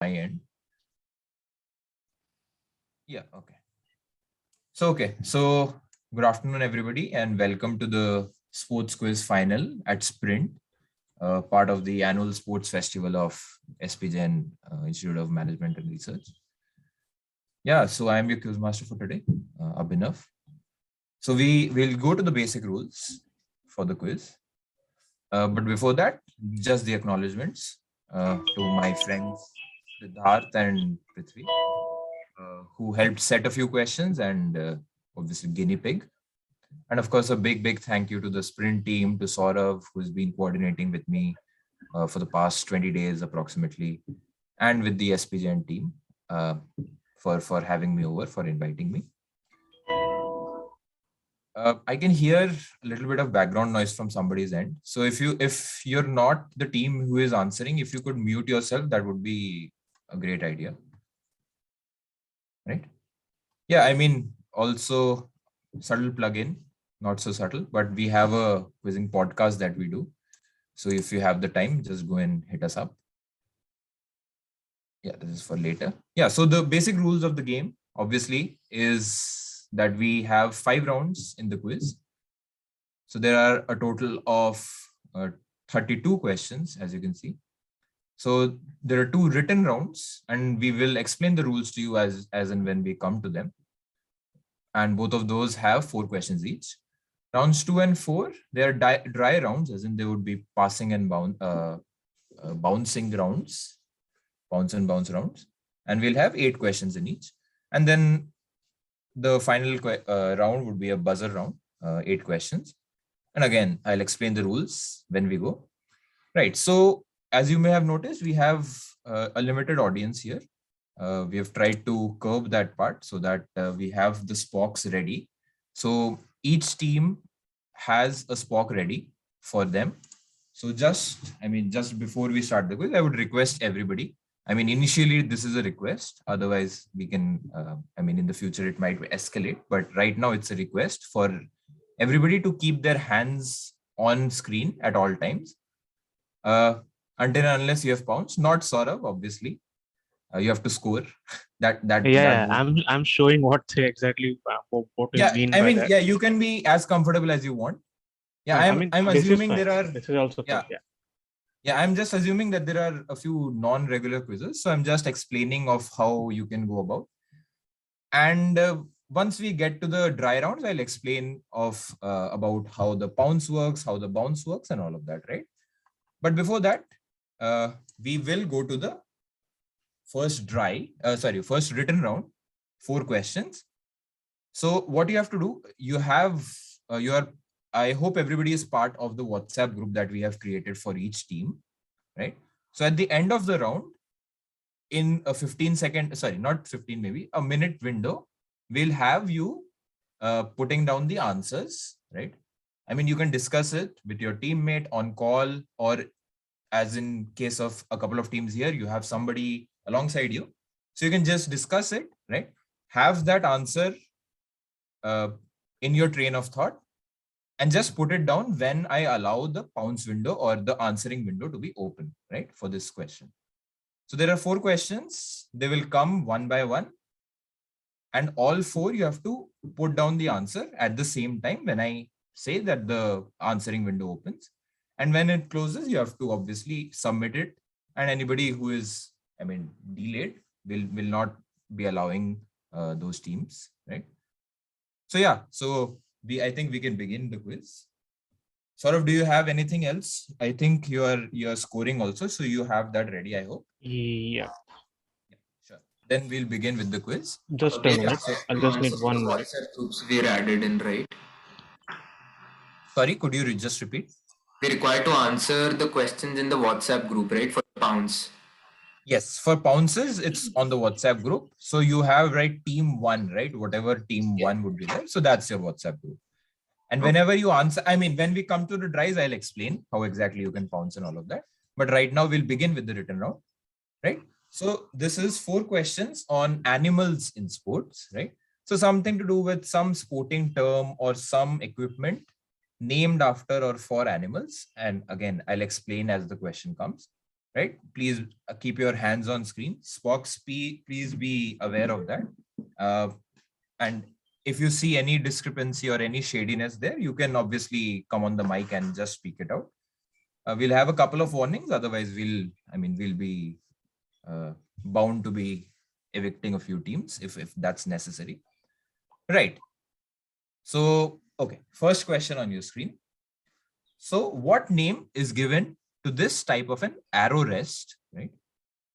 my end. Yeah, okay. So good afternoon, everybody, and welcome to the sports quiz final at Sprint, part of the annual sports festival of SPJIMR Institute of Management and Research. Yeah, so I'm your quiz master for today, Abhinav. So we will go to the basic rules for the quiz. But before that, just the acknowledgements to my friends Dhar and Prithvi, who helped set a few questions, and obviously guinea pig. And of course, a big thank you to the sprint team, to Saurav, who's been coordinating with me for the past 20 days approximately, and with the SPJN team for having me over, for inviting me. I can hear a little bit of background noise from somebody's end. So if you're not the team who is answering, if you could mute yourself, that would be a great idea. Right? Yeah, I mean, also subtle plugin, not so subtle, but we have a quizzing podcast that we do. So if you have the time, just go and hit us up. Yeah, this is for later. Yeah, so the basic rules of the game, obviously, is that we have 5 rounds in the quiz. So there are a total of 32 questions, as you can see. So there are 2 written rounds, and we will explain the rules to you as and when we come to them. And both of those have 4 questions each. Rounds 2 and 4, they are dry rounds, as in they would be passing and bouncing rounds, bounce and bounce rounds. And we'll have 8 questions in each. And then the final round would be a buzzer round, 8 questions. And again, I'll explain the rules when we go. Right. So as you may have noticed, we have a limited audience here. We have tried to curb that part so that we have the Spocks ready. So each team has a Spock ready for them. So just before we start the quiz, I would request everybody. I mean, initially this is a request. Otherwise, we can, in the future it might escalate. But right now it's a request for everybody to keep their hands on screen at all times. Until and unless you have pounced, not Saurav, obviously. You have to score. I'm showing what exactly what you mean by that. Yeah, you can be as comfortable as you want. Yeah, I'm assuming there are. This is also yeah. Yeah, I'm just assuming that there are a few non-regular quizzes. So I'm just explaining of how you can go about. And once we get to the dry rounds, I'll explain about how the pounce works, how the bounce works, and all of that, right? But before that, we will go to the first written round, 4 questions. So what you have to do, I hope everybody is part of the WhatsApp group that we have created for each team, right? So at the end of the round, in a 1 minute window, we'll have you putting down the answers, right? I mean, you can discuss it with your teammate on call, or as in case of a couple of teams here, you have somebody alongside you. So you can just discuss it, right? Have that answer in your train of thought, and just put it down when I allow the pounce window or the answering window to be open, right, for this question. So there are 4 questions. They will come one by one. And all 4, you have to put down the answer at the same time when I say that the answering window opens. And when it closes, you have to obviously submit it. And anybody who is, delayed will not be allowing those teams, right? So yeah, I think we can begin the quiz. Saurav, do you have anything else? I think you are scoring also, so you have that ready, I hope. Yeah. Sure. Then we'll begin with the quiz. Just a minute. I'll just need 1 minute. WhatsApp groups we're added in, right? Sorry, could you just repeat? We're required to answer the questions in the WhatsApp group, right, for pounds? Yes, for pounces, it's on the WhatsApp group. So you have, right, team 1, right? Whatever team 1 would be there. So that's your WhatsApp group. And whenever you answer, when we come to the dries, I'll explain how exactly you can pounce and all of that. But right now we'll begin with the written round, right? So this is 4 questions on animals in sports, right? So something to do with some sporting term or some equipment named after or for animals. And again, I'll explain as the question comes. right? Please keep your hands on screen. Spox, please be aware of that. And if you see any discrepancy or any shadiness there, you can obviously come on the mic and just speak it out. We'll have a couple of warnings. Otherwise, we'll be bound to be evicting a few teams if that's necessary. Right. So, okay, first question on your screen. So what name is given to this type of an arrow rest, right?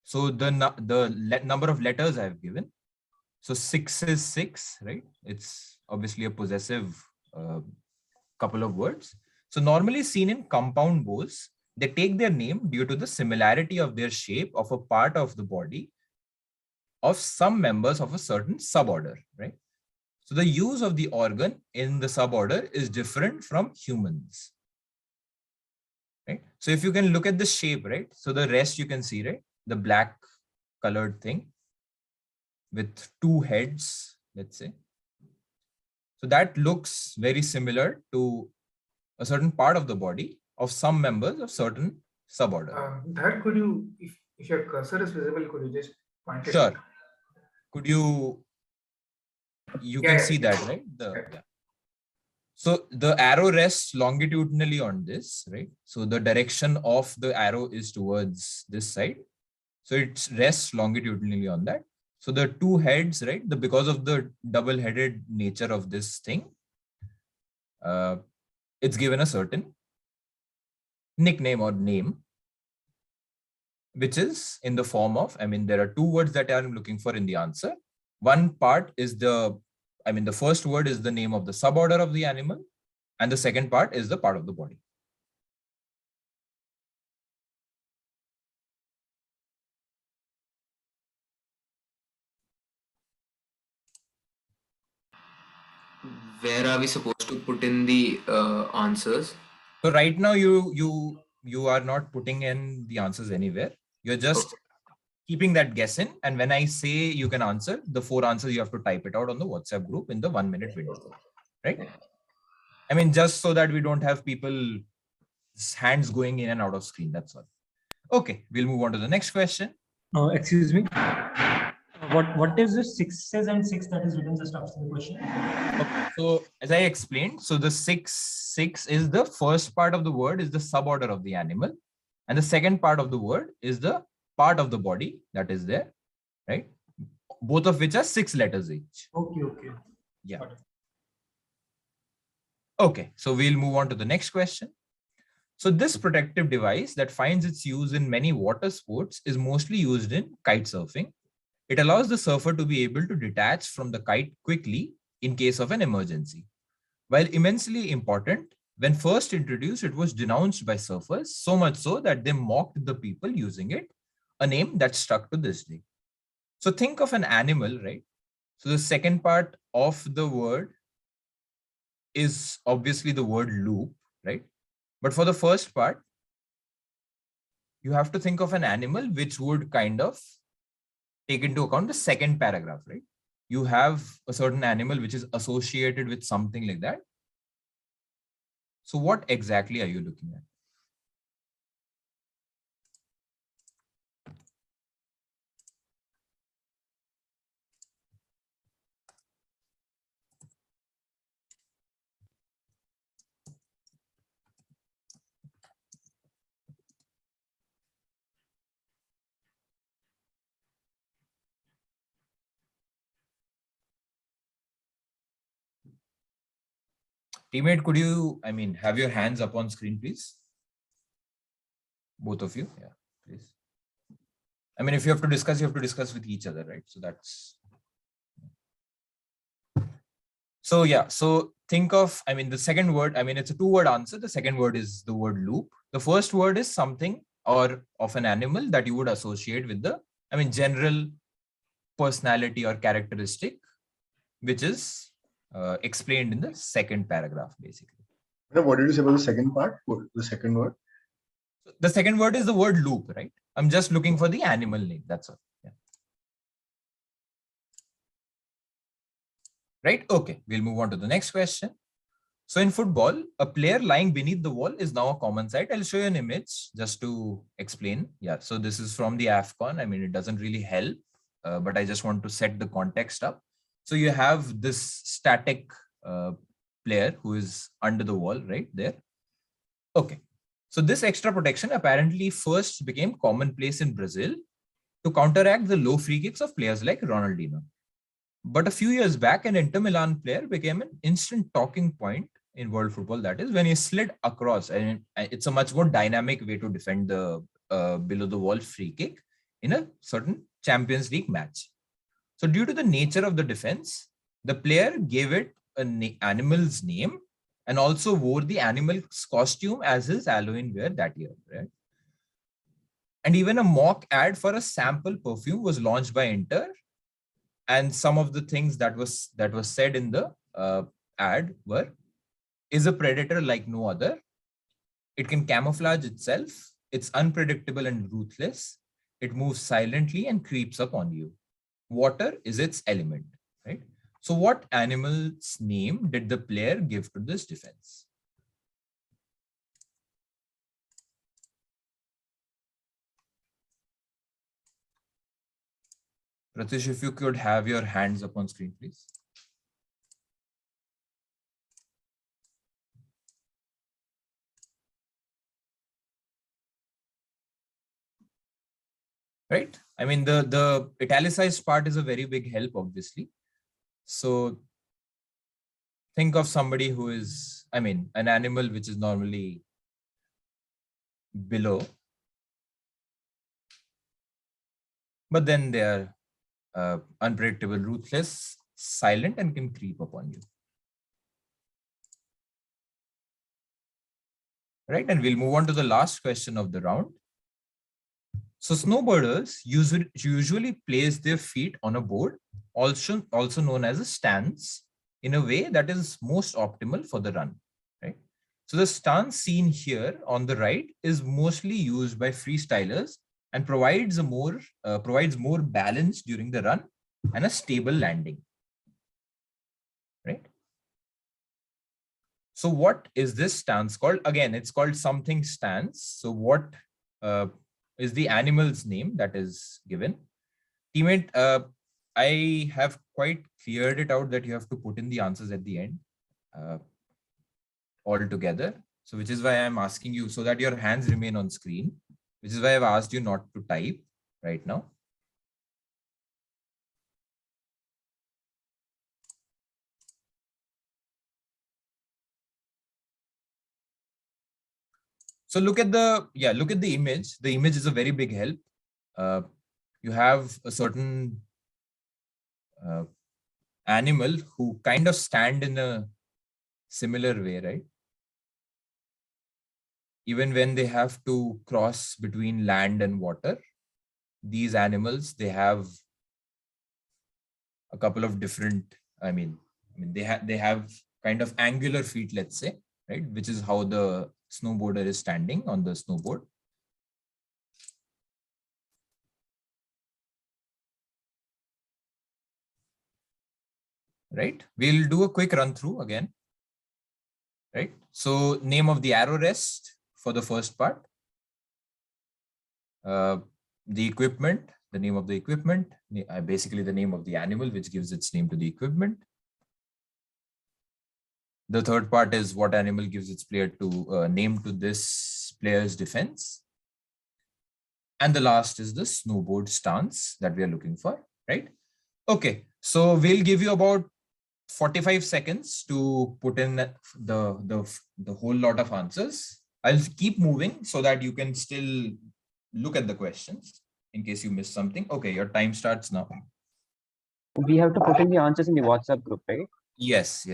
So the number of letters I've given. So 6 is 6, right? It's obviously a possessive couple of words. So normally seen in compound bows, they take their name due to the similarity of their shape of a part of the body of some members of a certain suborder, right? So the use of the organ in the suborder is different from humans, right? So if you can look at the shape, right? So the rest you can see, right? The black colored thing with two heads, let's say. So that looks very similar to a certain part of the body of some members of certain suborder. Dhar, could you, if your cursor is visible, could you just point it? Sure. Could you can see that, right? So the arrow rests longitudinally on this, right? So the direction of the arrow is towards this side. So it rests longitudinally on that. So the two heads, right? Because of the double-headed nature of this thing, it's given a certain nickname or name, which is in the form of, there are two words that I'm looking for in the answer. One part is the first word is the name of the suborder of the animal, and the second part is the part of the body. Where are we supposed to put in the answers? So right now you are not putting in the answers anywhere. You're just keeping that guess in. And when I say you can answer, the 4 answers, you have to type it out on the WhatsApp group in the 1-minute window, right? Just so that we don't have people's hands going in and out of screen. That's all. Okay, we'll move on to the next question. Excuse me. What is the 6s and 6 that is written just after the question? Okay, so as I explained, so the 6 is the first part of the word is the suborder of the animal, and the second part of the word is the part of the body that is there, right? Both of which are 6 letters each. Okay. Yeah. Okay, so we'll move on to the next question. So this protective device that finds its use in many water sports is mostly used in kite surfing. It allows the surfer to be able to detach from the kite quickly in case of an emergency. While immensely important, when first introduced, it was denounced by surfers, so much so that they mocked the people using it, a name that stuck to this day. So think of an animal, right? So the second part of the word is obviously the word loop, right? But for the first part, you have to think of an animal which would kind of take into account the second paragraph, right? You have a certain animal which is associated with something like that. So what exactly are you looking at? Teammate, could you, have your hands up on screen, please? Both of you, yeah, please. If you have to discuss, you have to discuss with each other, right? So that's... So yeah, so think of, the second word, it's a 2-word answer. The second word is the word loop. The first word is something or of an animal that you would associate with the, general personality or characteristic, which is explained in the second paragraph, basically. What did you say about the second part? The second word? The second word is the word loop, right? I'm just looking for the animal name. That's all. Yeah. Right? Okay, we'll move on to the next question. So in football, a player lying beneath the wall is now a common sight. I'll show you an image just to explain. Yeah, so this is from the AFCON. I mean, it doesn't really help, but I just want to set the context up. So you have this static player who is under the wall right there. Okay, so this extra protection apparently first became commonplace in Brazil to counteract the low free kicks of players like Ronaldinho. But a few years back, an Inter Milan player became an instant talking point in world football. That is when he slid across, and it's a much more dynamic way to defend the below the wall free kick in a certain Champions League match. So due to the nature of the defense, the player gave it an animal's name and also wore the animal's costume as his Halloween wear that year, right? And even a mock ad for a sample perfume was launched by Inter. And some of the things that was said in the ad were, is a predator like no other. It can camouflage itself. It's unpredictable and ruthless. It moves silently and creeps up on you. Water is its element, right? So what animal's name did the player give to this defense? Pratish, if you could have your hands up on screen, please. Right? I mean, the italicized part is a very big help, obviously. So think of somebody who is, I mean, an animal which is normally below, but then they are unpredictable, ruthless, silent, and can creep upon you. Right? And we'll move on to the last question of the round. So snowboarders usually place their feet on a board, also known as a stance, in a way that is most optimal for the run. Right? So the stance seen here on the right is mostly used by freestylers and provides more balance during the run and a stable landing. Right? So what is this stance called? Again, it's called something stance. So what is the animal's name that is given? Teammate, I have quite cleared it out that you have to put in the answers at the end all together. So which is why I'm asking you, so that your hands remain on screen, which is why I've asked you not to type right now. So look at the image. The image is a very big help. You have a certain animal who kind of stand in a similar way, right? Even when they have to cross between land and water, these animals, they have a couple of different, they have kind of angular feet, let's say, right? Which is how the snowboarder is standing on the snowboard. Right? We'll do a quick run through again. Right? So name of the arrow rest for the first part. The equipment, the name of the equipment, basically the name of the animal, which gives its name to the equipment. The third part is what animal gives its player to name to this player's defense. And the last is the snowboard stance that we are looking for, right? Okay, so we'll give you about 45 seconds to put in the whole lot of answers. I'll keep moving so that you can still look at the questions in case you missed something. Okay, your time starts now. We have to put in the answers in the WhatsApp group, right? Yes.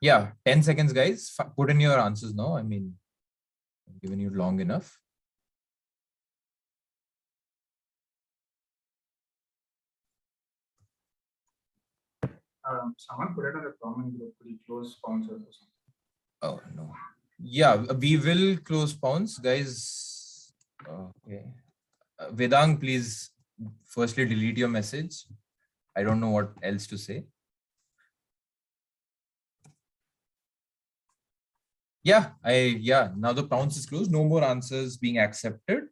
Yeah, 10 seconds, guys. Put in your answers now. I mean, I've given you long enough. Someone put it on the comment group. Could you close sponsors or something? Oh, no. Yeah, we will close pounds, guys. Okay. Vedang, please firstly delete your message. I don't know what else to say. Yeah, now the pounds is closed. No more answers being accepted.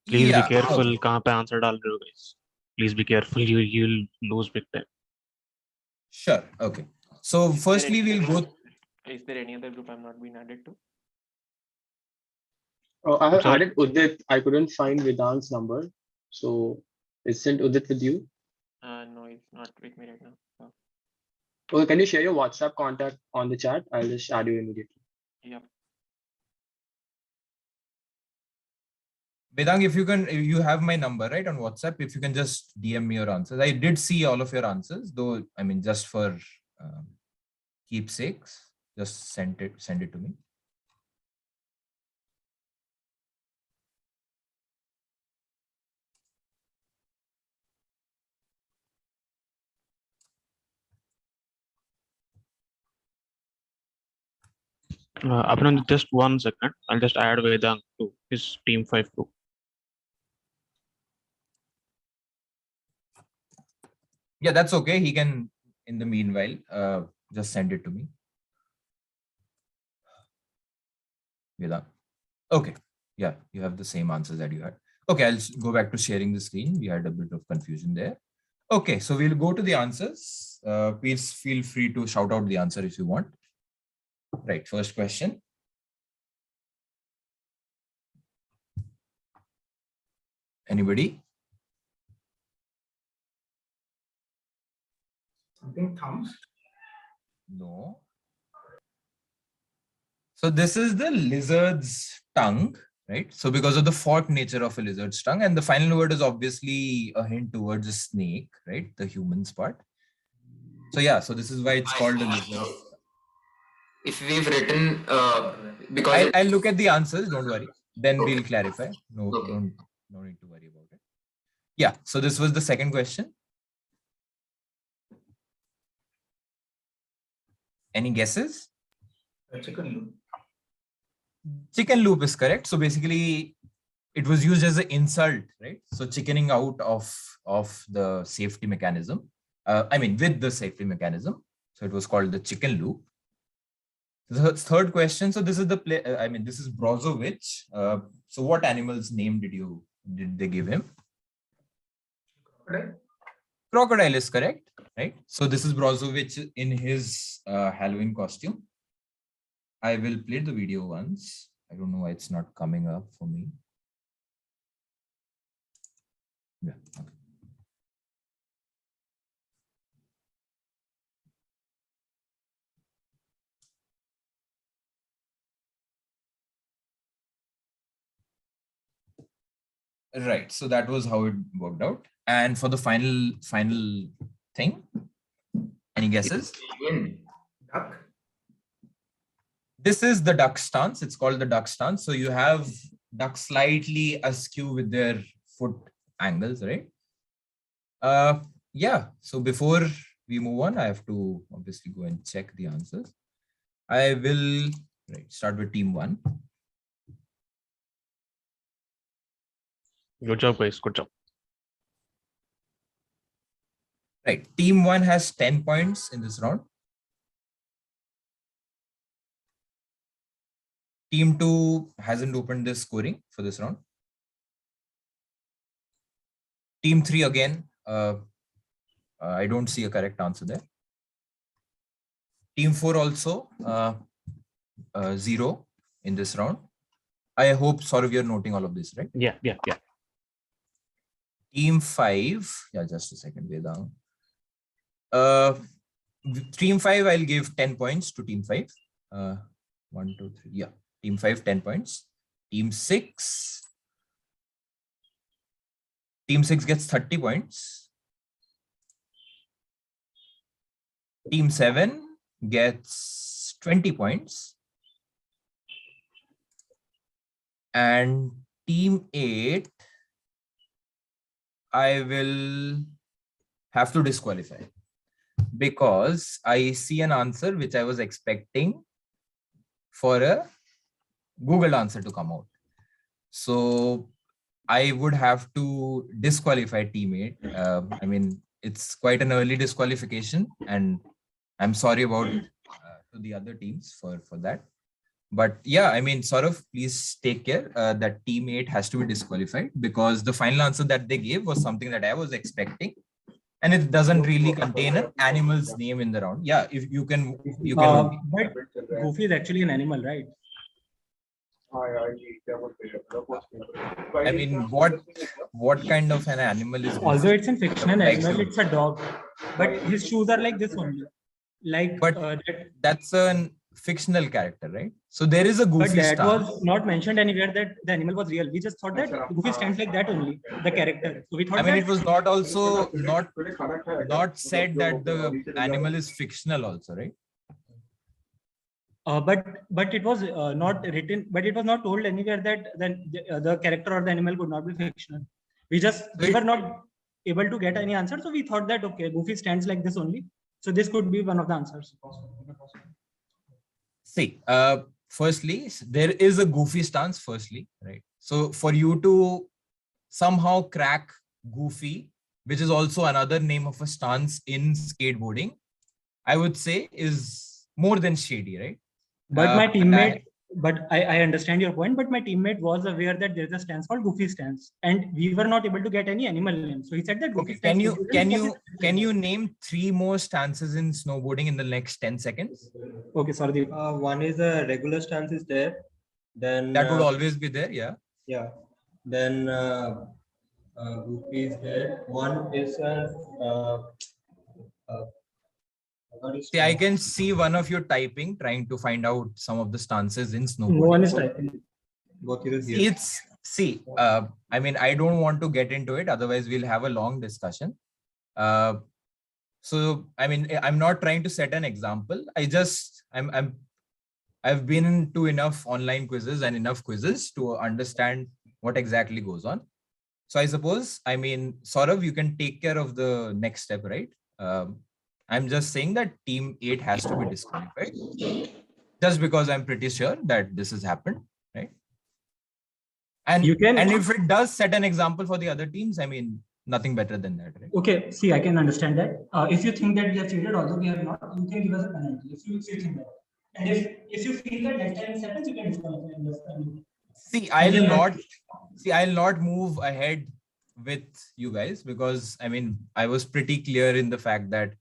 Please be careful. कहाँ पे answer डाल रहे हो guys? Please be careful. You'll lose big time. Sure. Okay. So firstly, we'll go. Is there any other group I'm not being added to? Oh, I have Sorry? added Udit. I couldn't find Vedant's number. So isn't Udit with you? No, it's not with me right now. So, Oh, can you share your WhatsApp contact on the chat? I'll just add you immediately. yep. Vedang, if you can, you have my number, right, on WhatsApp. If you can just DM me your answers. I did see all of your answers, though, I mean, just for keepsakes, just send it to me. Abhinav, just 1 second. I'll just add Vedang to his Team 5 group. Yeah, that's okay. He can, in the meanwhile, just send it to me. Vedang. Okay. Yeah, you have the same answers that you had. Okay, I'll go back to sharing the screen. We had a bit of confusion there. Okay, so we'll go to the answers. Please feel free to shout out the answer if you want. Right, first question. Anybody? Something thumbs. No. So this is the lizard's tongue, right? So because of the forked nature of a lizard's tongue, and the final word is obviously a hint towards a snake, right? The human's part. So yeah, so this is why it's called a lizard. If we've written because I'll look at the answers, don't worry. Then Okay. we'll clarify. No, Okay. no need to worry about it. Yeah, so this was the second question. Any guesses? Chicken loop. Chicken loop is correct. So basically, it was used as an insult, right? So chickening out of the safety mechanism. I mean, with the safety mechanism. So it was called the chicken loop. The third question. So this is the play. I mean, this is Brozovic. So what animal's name did they give him? Crocodile. Crocodile is correct, right? So this is Brozovic in his Halloween costume. I will play the video once. I don't know why it's not coming up for me. Yeah. Okay. Right. So that was how it worked out. And for the final thing, any guesses? Duck. This is the duck stance. It's called the duck stance. So you have duck slightly askew with their foot angles, right? Yeah. So before we move on, I have to obviously go and check the answers. I will start with team 1. Good job, guys. Good job. Right. Team 1 has 10 points in this round. Team 2 hasn't opened the scoring for this round. Team 3 again, I don't see a correct answer there. Team 4 also 0 in this round. I hope, Saurav, you're noting all of this, right? Yeah. Team 5, yeah, just a second, Vedang. Team 5, I'll give 10 points to Team 5. 1, 2, 3, yeah. Team 5, 10 points. Team 6 gets 30 points. Team 7 gets 20 points. And team 8, I will have to disqualify because I see an answer which I was expecting for a Google answer to come out. So I would have to disqualify team 8. I mean, it's quite an early disqualification, and I'm sorry about to the other teams for that. But yeah, I mean, sort of, please take care that team 8 has to be disqualified because the final answer that they gave was something that I was expecting, and it doesn't really contain an animal's name in the round. Yeah, if you can, But Goofy is actually an animal, right? I mean, what kind of an animal is? Although it's a fictional animal, it's a dog, but his shoes are like this only. Like, but that's a fictional character, right? So there is a Goofy but that stance. was not mentioned anywhere that the animal was real. We just thought that Goofy stands like that only, the character. So we thought I mean, that it was not also not said that the animal is fictional also, right? But it was not written, but it was not told anywhere that the character or the animal could not be fictional. We were not able to get any answer, so we thought that okay, Goofy stands like this only, so this could be one of the answers. See, firstly, there is a Goofy stance, firstly, right? So for you to somehow crack Goofy, which is also another name of a stance in skateboarding, I would say is more than shady, right? But my teammate, I understand your point, but my teammate was aware that there's a stance called Goofy stance, and we were not able to get any animal name. So he said that Goofy stance. Can you name 3 more stances in snowboarding in the next 10 seconds? Okay, sorry. One is a regular stance is there. Then that would always be there, yeah. Yeah. Then Goofy is there. One is see, I can see one of you typing, trying to find out some of the stances in snowboarding. No one is typing. I mean, I don't want to get into it, otherwise we'll have a long discussion. So, I mean, I'm not trying to set an example. I've been to enough online quizzes and enough quizzes to understand what exactly goes on. So I suppose, I mean, Saurav, you can take care of the next step, right? I'm just saying that team 8 has to be disqualified just because I'm pretty sure that this has happened, right? And if it does set an example for the other teams, I mean, nothing better than that, right? Okay, see, I can understand that. If you think that we have cheated, although we have not, you can give us a penalty if you think that. And if you feel that next time it happens, you can disqualify. See, I'll not move ahead with you guys because I mean, I was pretty clear in the fact that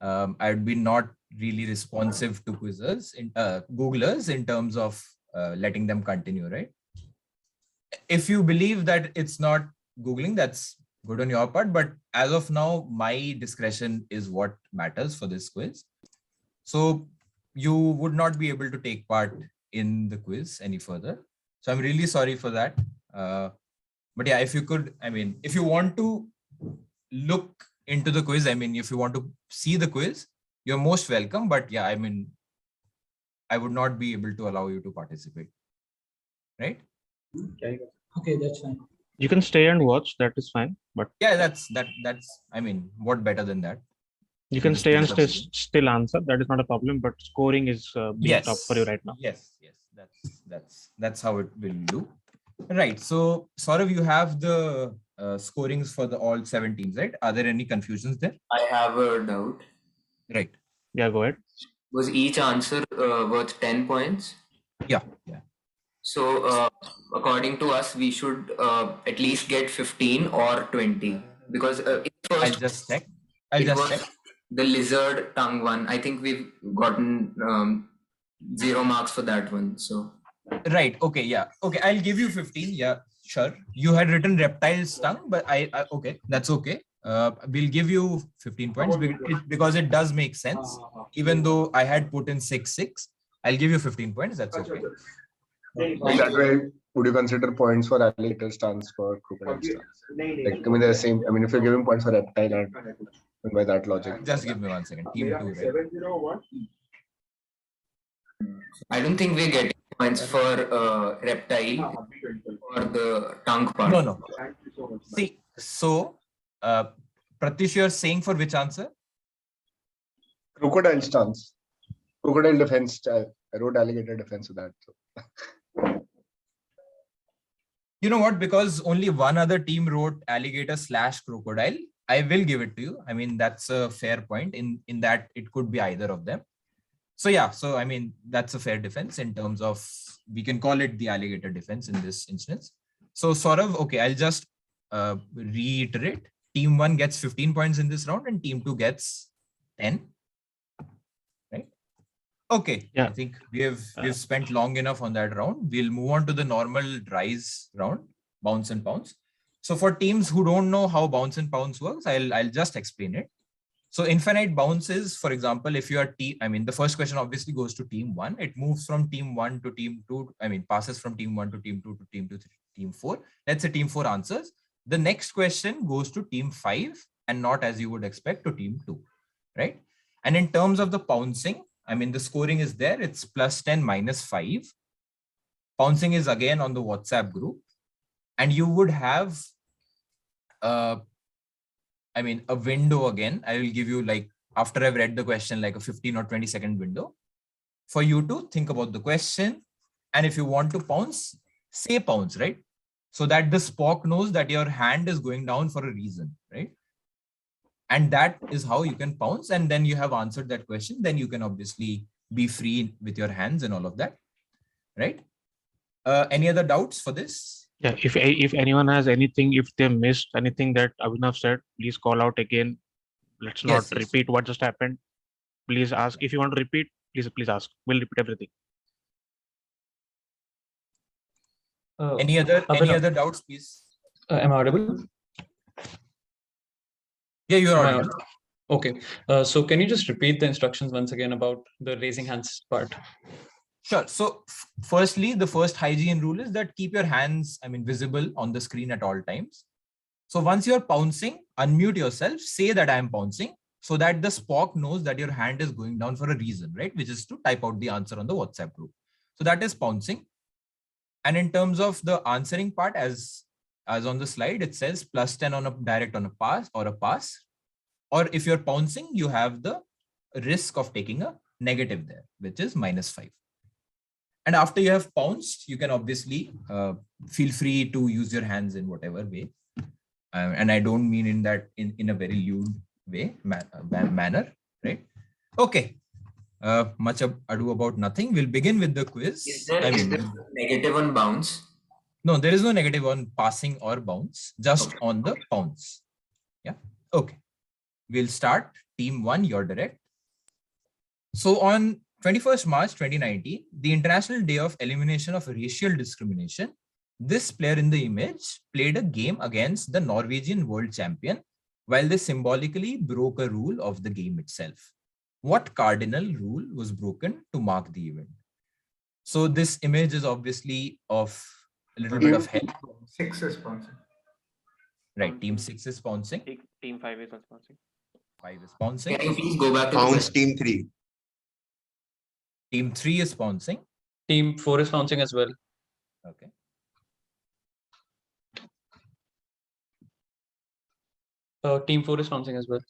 I'd be not really responsive to quizzers, Googlers in terms of letting them continue, right? If you believe that it's not Googling, that's good on your part. But as of now, my discretion is what matters for this quiz. So you would not be able to take part in the quiz any further. So I'm really sorry for that. But yeah, if you could, I mean, if you want to look into the quiz, I mean, if you want to see the quiz, you're most welcome. But yeah, I mean, I would not be able to allow you to participate, right? Okay, that's fine. You can stay and watch, that is fine. But yeah, that's I mean, what better than that? You can stay and still answer, that is not a problem, but scoring is being stopped for you right now. Yes, that's how it will do. Right, so Saurav, you have the scorings for all 7 teams, right? Are there any confusions there? I have a doubt. Right. Yeah, go ahead. Was each answer worth 10 points? Yeah. So according to us, we should at least get 15 or 20 because I'll just check. The lizard tongue one. I think we've gotten 0 marks for that one. So right. Okay. Yeah. Okay. I'll give you 15. Yeah. Sure. You had written reptile's tongue, but I okay. That's okay. We'll give you 15 points because it does make sense. Even though I had put in 6, I'll give you 15 points. That's okay. That way, would you consider points for alligator stance for crocodile stance? Like, I mean, they're the same. I mean, if you're giving points for reptile and And by that logic. Just give me 1 second. Team 2, right? 701. I don't think we're getting points for reptile or the tongue part. No. Thank you so much. See, so Pratish, you're saying for which answer? Crocodile stance. Crocodile defense. I wrote alligator defense with that. So. You know what? Because only one other team wrote alligator/crocodile, I will give it to you. I mean, that's a fair point in that it could be either of them. So yeah, so I mean, that's a fair defense in terms of, we can call it the alligator defense in this instance. So Saurav, okay, I'll just reiterate. Team 1 gets 15 points in this round and team 2 gets 10. Right? Okay, Yeah. I think we've spent long enough on that round. We'll move on to the normal rise round, bounce and pounce. So for teams who don't know how bounce and pounce works, I'll just explain it. So infinite bounce is, for example, if you are the first question obviously goes to team 1. It moves from team 1 to team 2. Passes from team 1 to team 2 to team 2 to team 4. Let's say team 4 answers. The next question goes to team 5 and not, as you would expect, to team 2, right? And in terms of the pouncing, the scoring is there. It's +10 -5. Pouncing is again on the WhatsApp group. And you would have, a window again. I will give you, after I've read the question, like a 15 or 20-second window for you to think about the question. And if you want to pounce, say pounce, right? So that the Spock knows that your hand is going down for a reason, right? And that is how you can pounce. And then you have answered that question. Then you can obviously be free with your hands and all of that, right? Any other doubts for this? Yeah, if anyone has anything, if they missed anything that Abhinav said, please call out again. Let's not Yes. repeat what just happened. Please ask. If you want to repeat, please ask. We'll repeat everything. Any other doubts, please? Am I audible? Yeah, you are Am I audible. Okay. So can you just repeat the instructions once again about the raising hands part? Sure. So firstly, the first hygiene rule is that keep your hands, visible on the screen at all times. So once you're pouncing, unmute yourself, say that I'm pouncing, so that the Spock knows that your hand is going down for a reason, right? Which is to type out the answer on the WhatsApp group. So that is pouncing. And in terms of the answering part, as on the slide, it says +10 on a direct on a pass or a pass. Or if you're pouncing, you have the risk of taking a negative there, which is -5. And after you have pounced, you can obviously feel free to use your hands in whatever way. And I don't mean in a very lewd way, manner, right? Okay. Much ado about nothing. We'll begin with the quiz. Is there negative on bounce? No, there is no negative on passing or bounce, just on the pounce. Yeah. Okay. We'll start. Team 1, you're direct. So on 21st March 2019, the International Day of Elimination of Racial Discrimination, this player in the image played a game against the Norwegian world champion while they symbolically broke a rule of the game itself. What cardinal rule was broken to mark the event? So this image is obviously of a little bit of help. 6 is sponsored. Right, team 6 is pouncing. Team 5 is also pouncing. 5 is pouncing. Can you please go back to Pounce team 3. Team 3 is pouncing. Team 4 is pouncing as well. Okay. Team 4 is pouncing as well.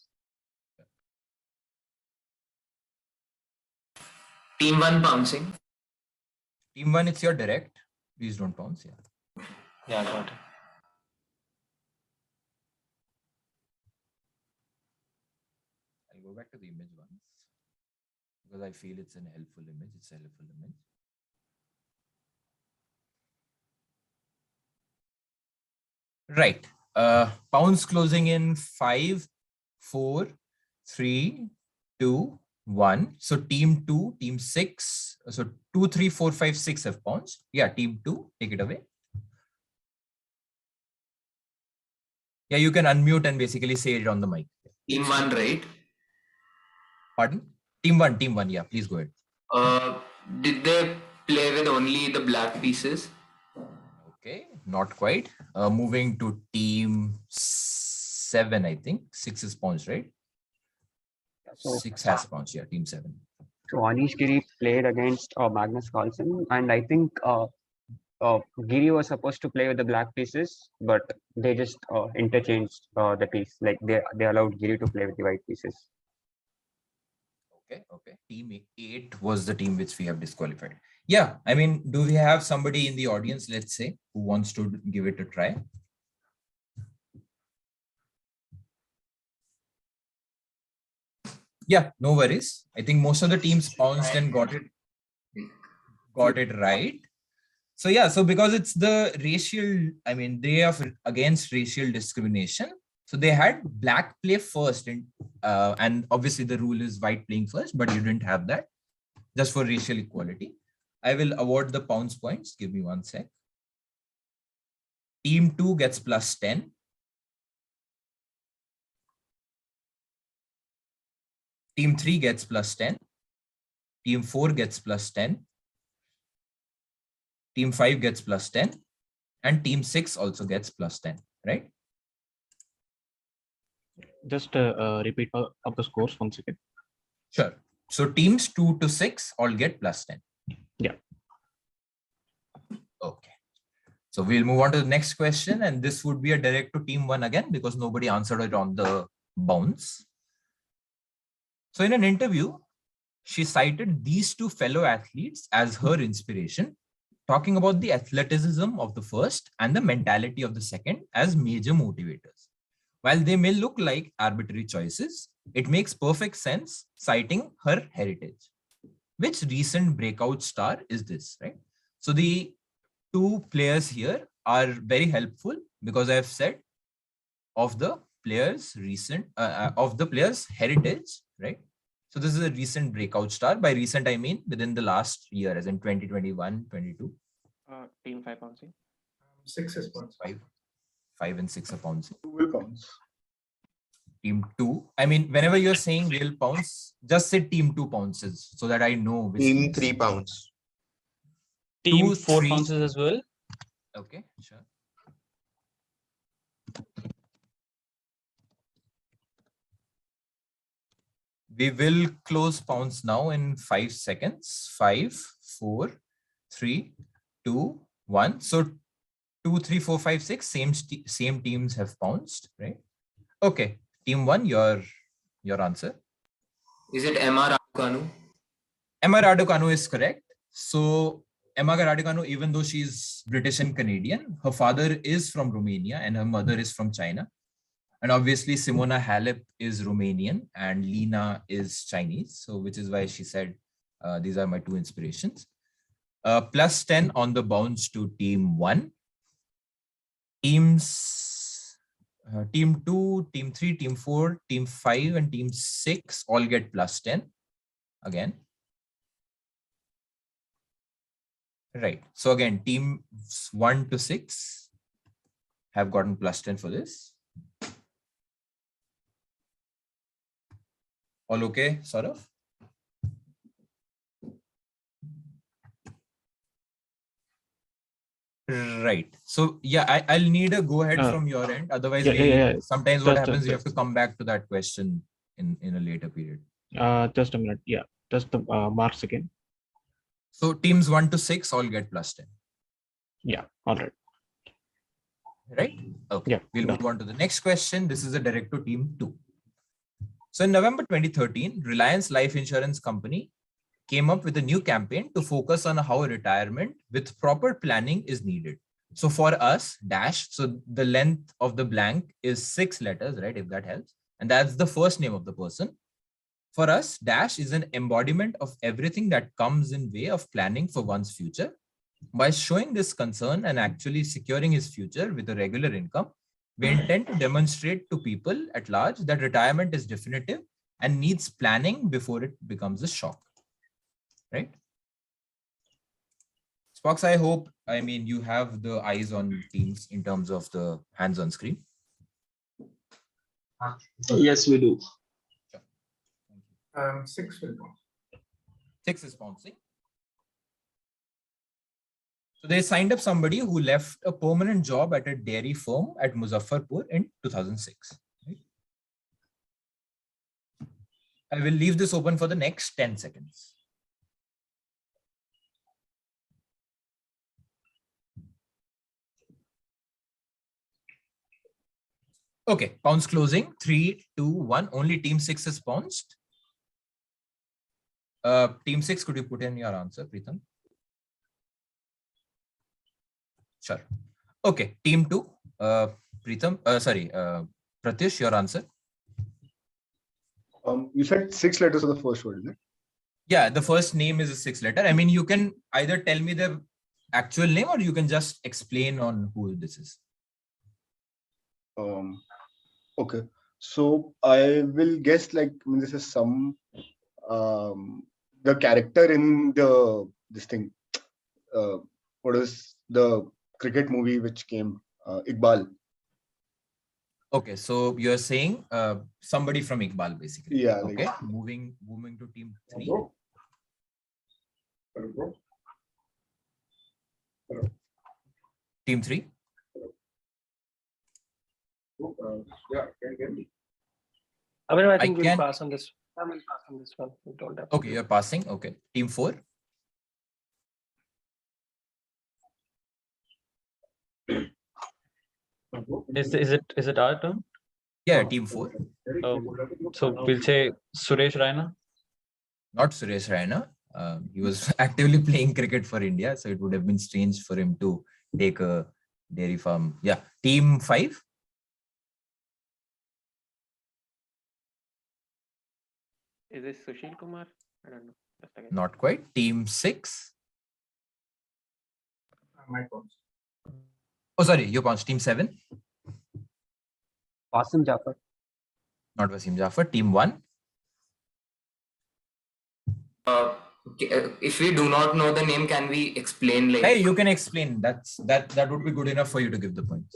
Team 1 pouncing. Team 1, it's your direct. Please don't pounce. Yeah. Yeah, I got it. I'll go back to the image once because I feel it's an helpful image. It's a helpful image. Right. Pounds closing in 5, 4, 3, 2, 1. So team 2, team 6. So 2, 3, 4, 5, 6 have pounced. Yeah, team 2, take it away. Yeah, you can unmute and basically say it on the mic. Team 1, right? Pardon? Team 1. Yeah, please go ahead. Did they play with only the black pieces? Okay, not quite. Moving to team 7, I think. 6 is pounced, right? So, 6 has pounced. Yeah, team 7. so Anish Giri played against Magnus Carlsen, and I think Giri was supposed to play with the black pieces, but they just interchanged the piece. Like they allowed Giri to play with the white pieces. Okay. Team 8 was the team which we have disqualified. Yeah, I mean, do we have somebody in the audience, let's say, who wants to give it a try? Yeah, no worries. I think most of the teams pounced and got it right. So yeah, so because it's the racial, I mean, they are against racial discrimination. So they had black play first, and obviously the rule is white playing first, but you didn't have that, just for racial equality. I will award the pounce points. Give me 1 sec. Team 2 gets plus 10. Team 3 gets plus 10. Team 4 gets plus 10. Team 5 gets plus 10. And team 6 also gets plus 10, right? Just repeat of the scores once again. Sure. So teams 2 to 6 all get plus 10. Yeah. Okay. So we'll move on to the next question. And this would be a direct to team 1 again, because nobody answered it on the bounce. So in an interview, she cited these 2 fellow athletes as her inspiration, talking about the athleticism of the first and the mentality of the second as major motivators. While they may look like arbitrary choices, it makes perfect sense citing her heritage. Which recent breakout star is this, right? So the 2 players here are very helpful, because I've said of the players recent, of the players heritage, right? So this is a recent breakout star. By recent, I mean within the last year, as in 2021, 22. Team 5 pouncing. 6 is pouncing. 5 and 6 are pouncing. 2 will pounce. Team 2. I mean, whenever you're saying will pounce, just say team 2 pounces so that I know which Team teams. 3 pounds. Team 2, 4 3. pounces as well. Okay, sure. We will close pounce now in 5 seconds. 5, 4, 3, 2, 1. So 2, 3, 4, 5, 6, same teams have pounced, right? Okay. Team 1, your answer. Is it MR Raducanu? Emma Raducanu is correct. So Emma Raducanu, even though she's British and Canadian, her father is from Romania and her mother is from China. And obviously Simona Halep is Romanian and Lena is Chinese. So which is why she said, these are my 2 inspirations. Plus 10 on the bounce to team 1. Teams, team 2, team 3, team 4, team 5, and team 6 all get plus 10 again. Right. So again, teams 1 to 6 have gotten plus 10 for this. All okay, Saurav? Right. So yeah, I'll need a go ahead from your end. Otherwise, sometimes what happens, you have to come back to that question in a later period. Just a minute. Yeah, just the marks again. So teams 1 to 6 all get plus 10. Yeah, all right. Right? Okay. Yeah, we'll move on to the next question. This is a direct to team 2. So in November 2013, Reliance Life Insurance Company came up with a new campaign to focus on how retirement with proper planning is needed. So for us, dash, so the length of the blank is 6 letters, right? If that helps. And that's the first name of the person. For us, dash is an embodiment of everything that comes in way of planning for one's future. By showing this concern and actually securing his future with a regular income, we intend to demonstrate to people at large that retirement is definitive and needs planning before it becomes a shock. Right? Spox, I hope, I mean, you have the eyes on teams in terms of the hands on screen. Yes, we do. 6 will pounce. 6 is pouncing. So they signed up somebody who left a permanent job at a dairy firm at Muzaffarpur in 2006. Right? I will leave this open for the next 10 seconds. Okay, pounce closing. 3, 2, 1. Only team 6 is pounced. Team 6, could you put in your answer, Preetham? Sure. Okay, team 2. Preetham, Pratyush, your answer. You said 6 letters of the first word, isn't it? Yeah, the first name is a 6 letter. I mean, you can either tell me the actual name or you can just explain on who this is. Okay, so I will guess like this is some the character in this thing. What is the cricket movie which came? Iqbal. Okay, so you're saying somebody from Iqbal, basically. Yeah. Okay, moving to team 3. Team 3. Yeah, can you hear me? I think we'll pass on this. I will pass on this one. We don't have. Okay, you're passing. Okay, team 4. Is it our turn? Yeah, team 4. So we'll say Suresh Raina. Not Suresh Raina. He was actively playing cricket for India, so it would have been strange for him to take a dairy farm. Yeah, team 5. Is this Sushil Kumar? I don't know. Just again. Not quite. Team 6. My pounce. Oh, sorry, you pounced. Team 7. Wasim Jafar. Not Wasim Jafar. Team 1. If we do not know the name, can we explain? Like, Hey, you can explain. That would be good enough for you to give the points.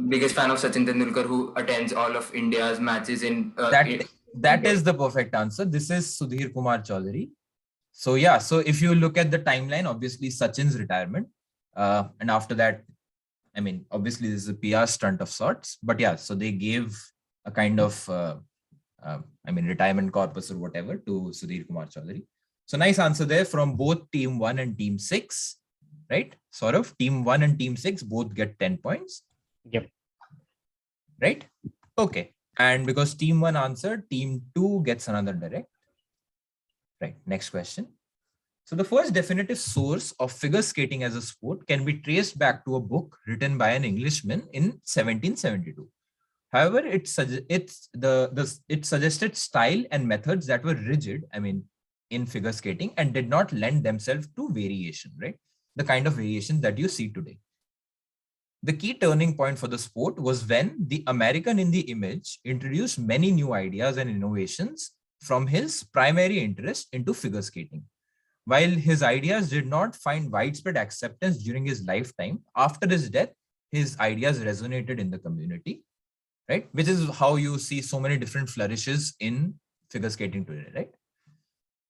Biggest fan of Sachin Tendulkar, who attends all of India's matches in. That is the perfect answer. This is Sudhir Kumar Chaudhary. So yeah, so if you look at the timeline, obviously Sachin's retirement, and after that, I mean, obviously this is a PR stunt of sorts, but yeah, so they gave a kind of, retirement corpus or whatever to Sudhir Kumar Chaudhary. So nice answer there from both team 1 and team 6, right? Sort of team 1 and team 6 both get 10 points. Yep. Right? Okay. And because team 1 answered, team 2 gets another direct. Right. Next question. So the first definitive source of figure skating as a sport can be traced back to a book written by an Englishman in 1772. However, it suggested style and methods that were rigid, in figure skating, and did not lend themselves to variation, right? The kind of variation that you see today. The key turning point for the sport was when the American in the image introduced many new ideas and innovations from his primary interest into figure skating. While his ideas did not find widespread acceptance during his lifetime, after his death, his ideas resonated in the community, right? Which is how you see so many different flourishes in figure skating today, right?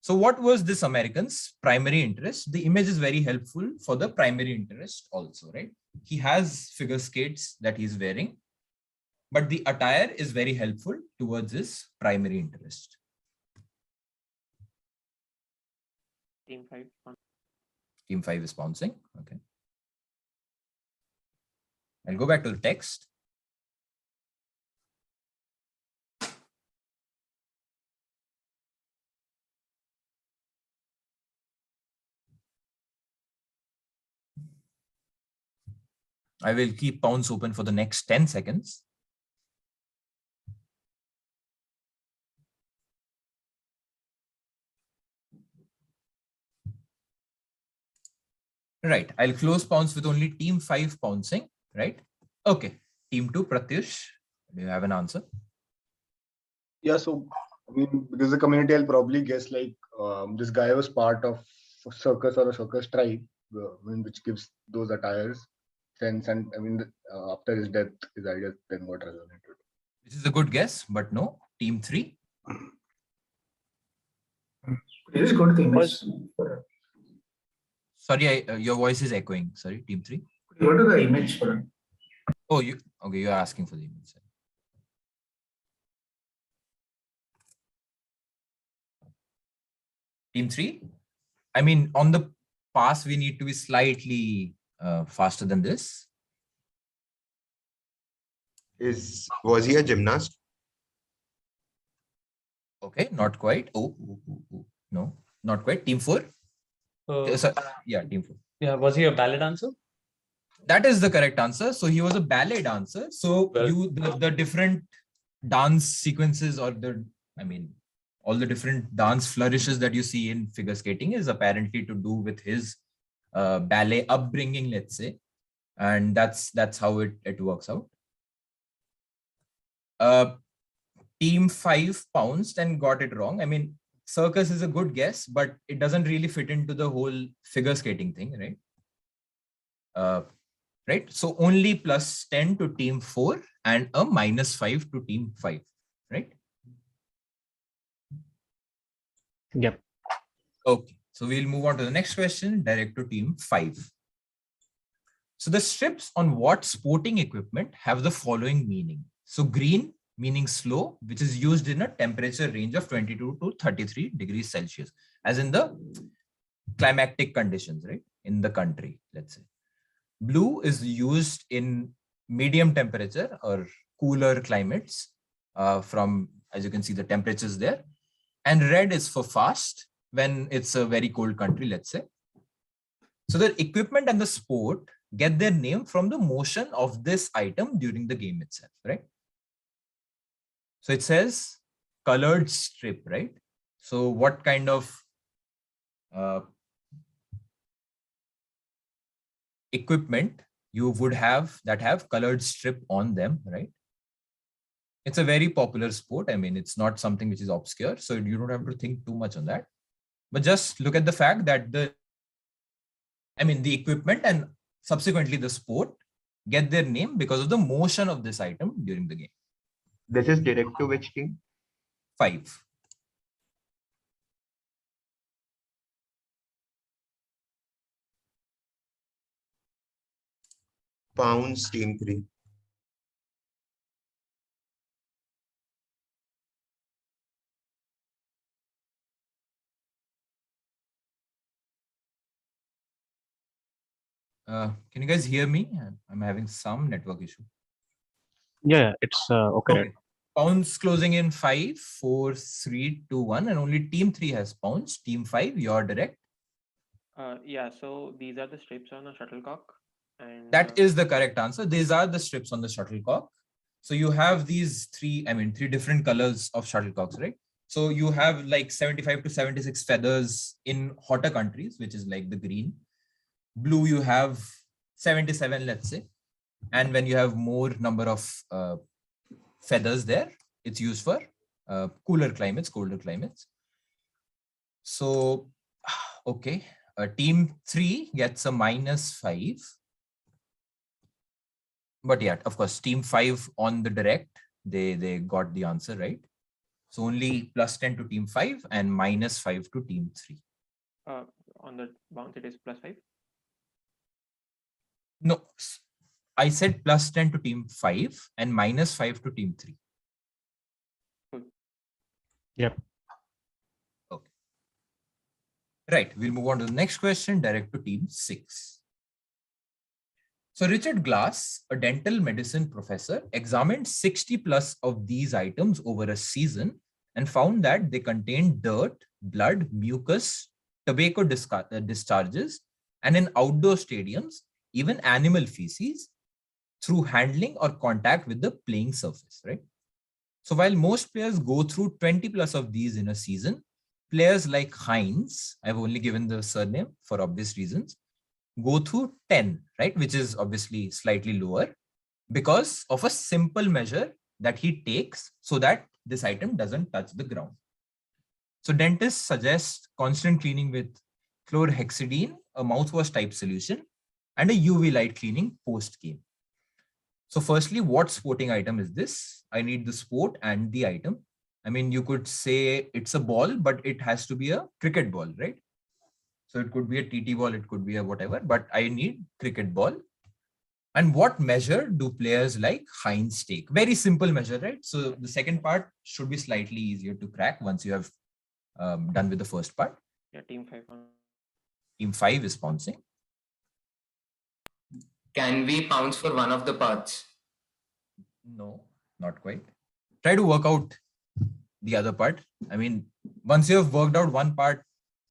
So what was this American's primary interest? The image is very helpful for the primary interest also, right? He has figure skates that he's wearing, but the attire is very helpful towards his primary interest. Team 5. Team 5 is bouncing. Okay. I'll go back to the text. I will keep pounds open for the next 10 seconds. Right. I'll close pounds with only team 5 pouncing, right? Okay. Team 2, Pratyush, do you have an answer? Yeah, so because the community, I'll probably guess like this guy was part of a circus or a circus tribe, which gives those attires sense, and after his death, his ideas then got resonated. Which is a good guess, but no. Team 3. Could you just go to the image? Sorry, your voice is echoing. Sorry, team 3. Could you go to the image for it? Oh, you're asking for the image. Team 3. I mean, on the pass, we need to be slightly faster than this. Was he a gymnast? Okay, not quite. No, not quite. Team 4. Yeah, Team 4. Yeah, was he a ballet dancer? That is the correct answer. So he was a ballet dancer. So the different dance sequences or all the different dance flourishes that you see in figure skating is apparently to do with his ballet upbringing, let's say. And that's how it works out. Team 5 pounced and got it wrong. I mean, circus is a good guess, but it doesn't really fit into the whole figure skating thing, right? Right. So only +10 to team 4 and a -5 to team 5, right? Yep. Okay. So we'll move on to the next question, direct to team 5. So the strips on what sporting equipment have the following meaning? So green meaning slow, which is used in a temperature range of 22 to 33 degrees Celsius, as in the climatic conditions, right? In the country, let's say. Blue is used in medium temperature or cooler climates from, as you can see, the temperatures there. And red is for fast when it's a very cold country, let's say. So the equipment and the sport get their name from the motion of this item during the game itself, right? So it says colored strip, right? So what kind of equipment you would have that have colored strip on them, right? It's a very popular sport. I mean, it's not something which is obscure, so you don't have to think too much on that. But just look at the fact that the equipment and subsequently the sport get their name because of the motion of this item during the game. This is direct to which team? 5. Pounds, team 3. Can you guys hear me? I'm having some network issue. Yeah, it's okay. Okay. Pounds closing in 5, 4, 3, 2, 1, and only team 3 has pounds. Team 5, you're direct. Yeah, so these are the strips on a shuttlecock. And that is the correct answer. These are the strips on the shuttlecock. So you have these three different colors of shuttlecocks, right? So you have like 75 to 76 feathers in hotter countries, which is like the green. Blue, you have 77, let's say. And when you have more number of feathers there, it's used for cooler climates, colder climates. So, okay. Team 3 gets a -5. But yeah, of course, team 5 on the direct, they got the answer right. So only +10 to team 5 and -5 to team 3. On the bounce, it is +5? No, I said +10 to team 5 and -5 to team 3. Yep. Okay. Right, we'll move on to the next question, direct to team 6. So Richard Glass, a dental medicine professor, examined 60 plus of these items over a season and found that they contained dirt, blood, mucus, tobacco discharges, and in outdoor stadiums, even animal feces through handling or contact with the playing surface, right? So while most players go through 20 plus of these in a season, players like Hines, I've only given the surname for obvious reasons, go through 10, right? Which is obviously slightly lower because of a simple measure that he takes so that this item doesn't touch the ground. So dentists suggest constant cleaning with chlorhexidine, a mouthwash type solution, and a UV light cleaning post-game. So firstly, what sporting item is this? I need the sport and the item. I mean, you could say it's a ball, but it has to be a cricket ball, right? So it could be a TT ball, it could be a whatever, but I need cricket ball. And what measure do players like Hines take? Very simple measure, right? So the second part should be slightly easier to crack once you have done with the first part. Yeah, team 5. Team 5 is pouncing. Can we pounce for one of the paths? No, not quite. Try to work out the other part. I mean, once you have worked out one part,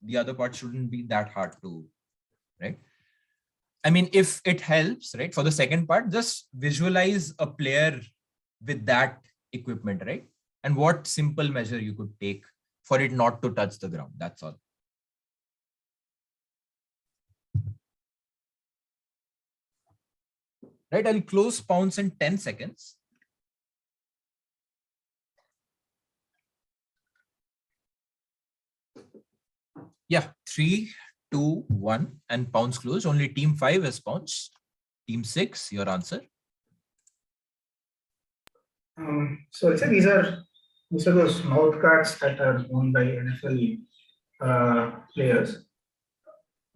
the other part shouldn't be that hard to, right? I mean, if it helps, right, for the second part, just visualize a player with that equipment, right? And what simple measure you could take for it not to touch the ground. That's all. Right, I'll close pounce in 10 seconds. Yeah, 3, 2, 1, and pounce closed. Only team 5 has pounced. Team 6, your answer. So let's say these are those mouth guards that are owned by NFL players.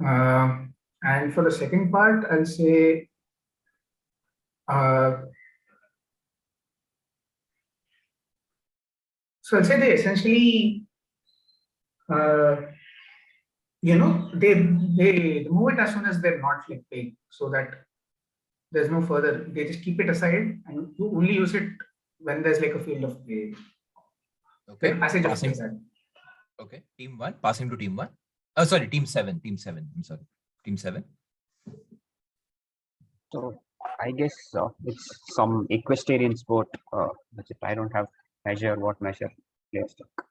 And for the second part, I'll say so I'll say they essentially they remove it as soon as they're not like playing, so that there's no further, they just keep it aside and you only use it when there's like a field of play. Okay, passage of passing. play. Okay, team 1, passing to team 1. Oh, sorry, team 7. Team 7. I'm sorry, team 7. So I guess it's some equestrian sport. Which I don't have measure what measure players took.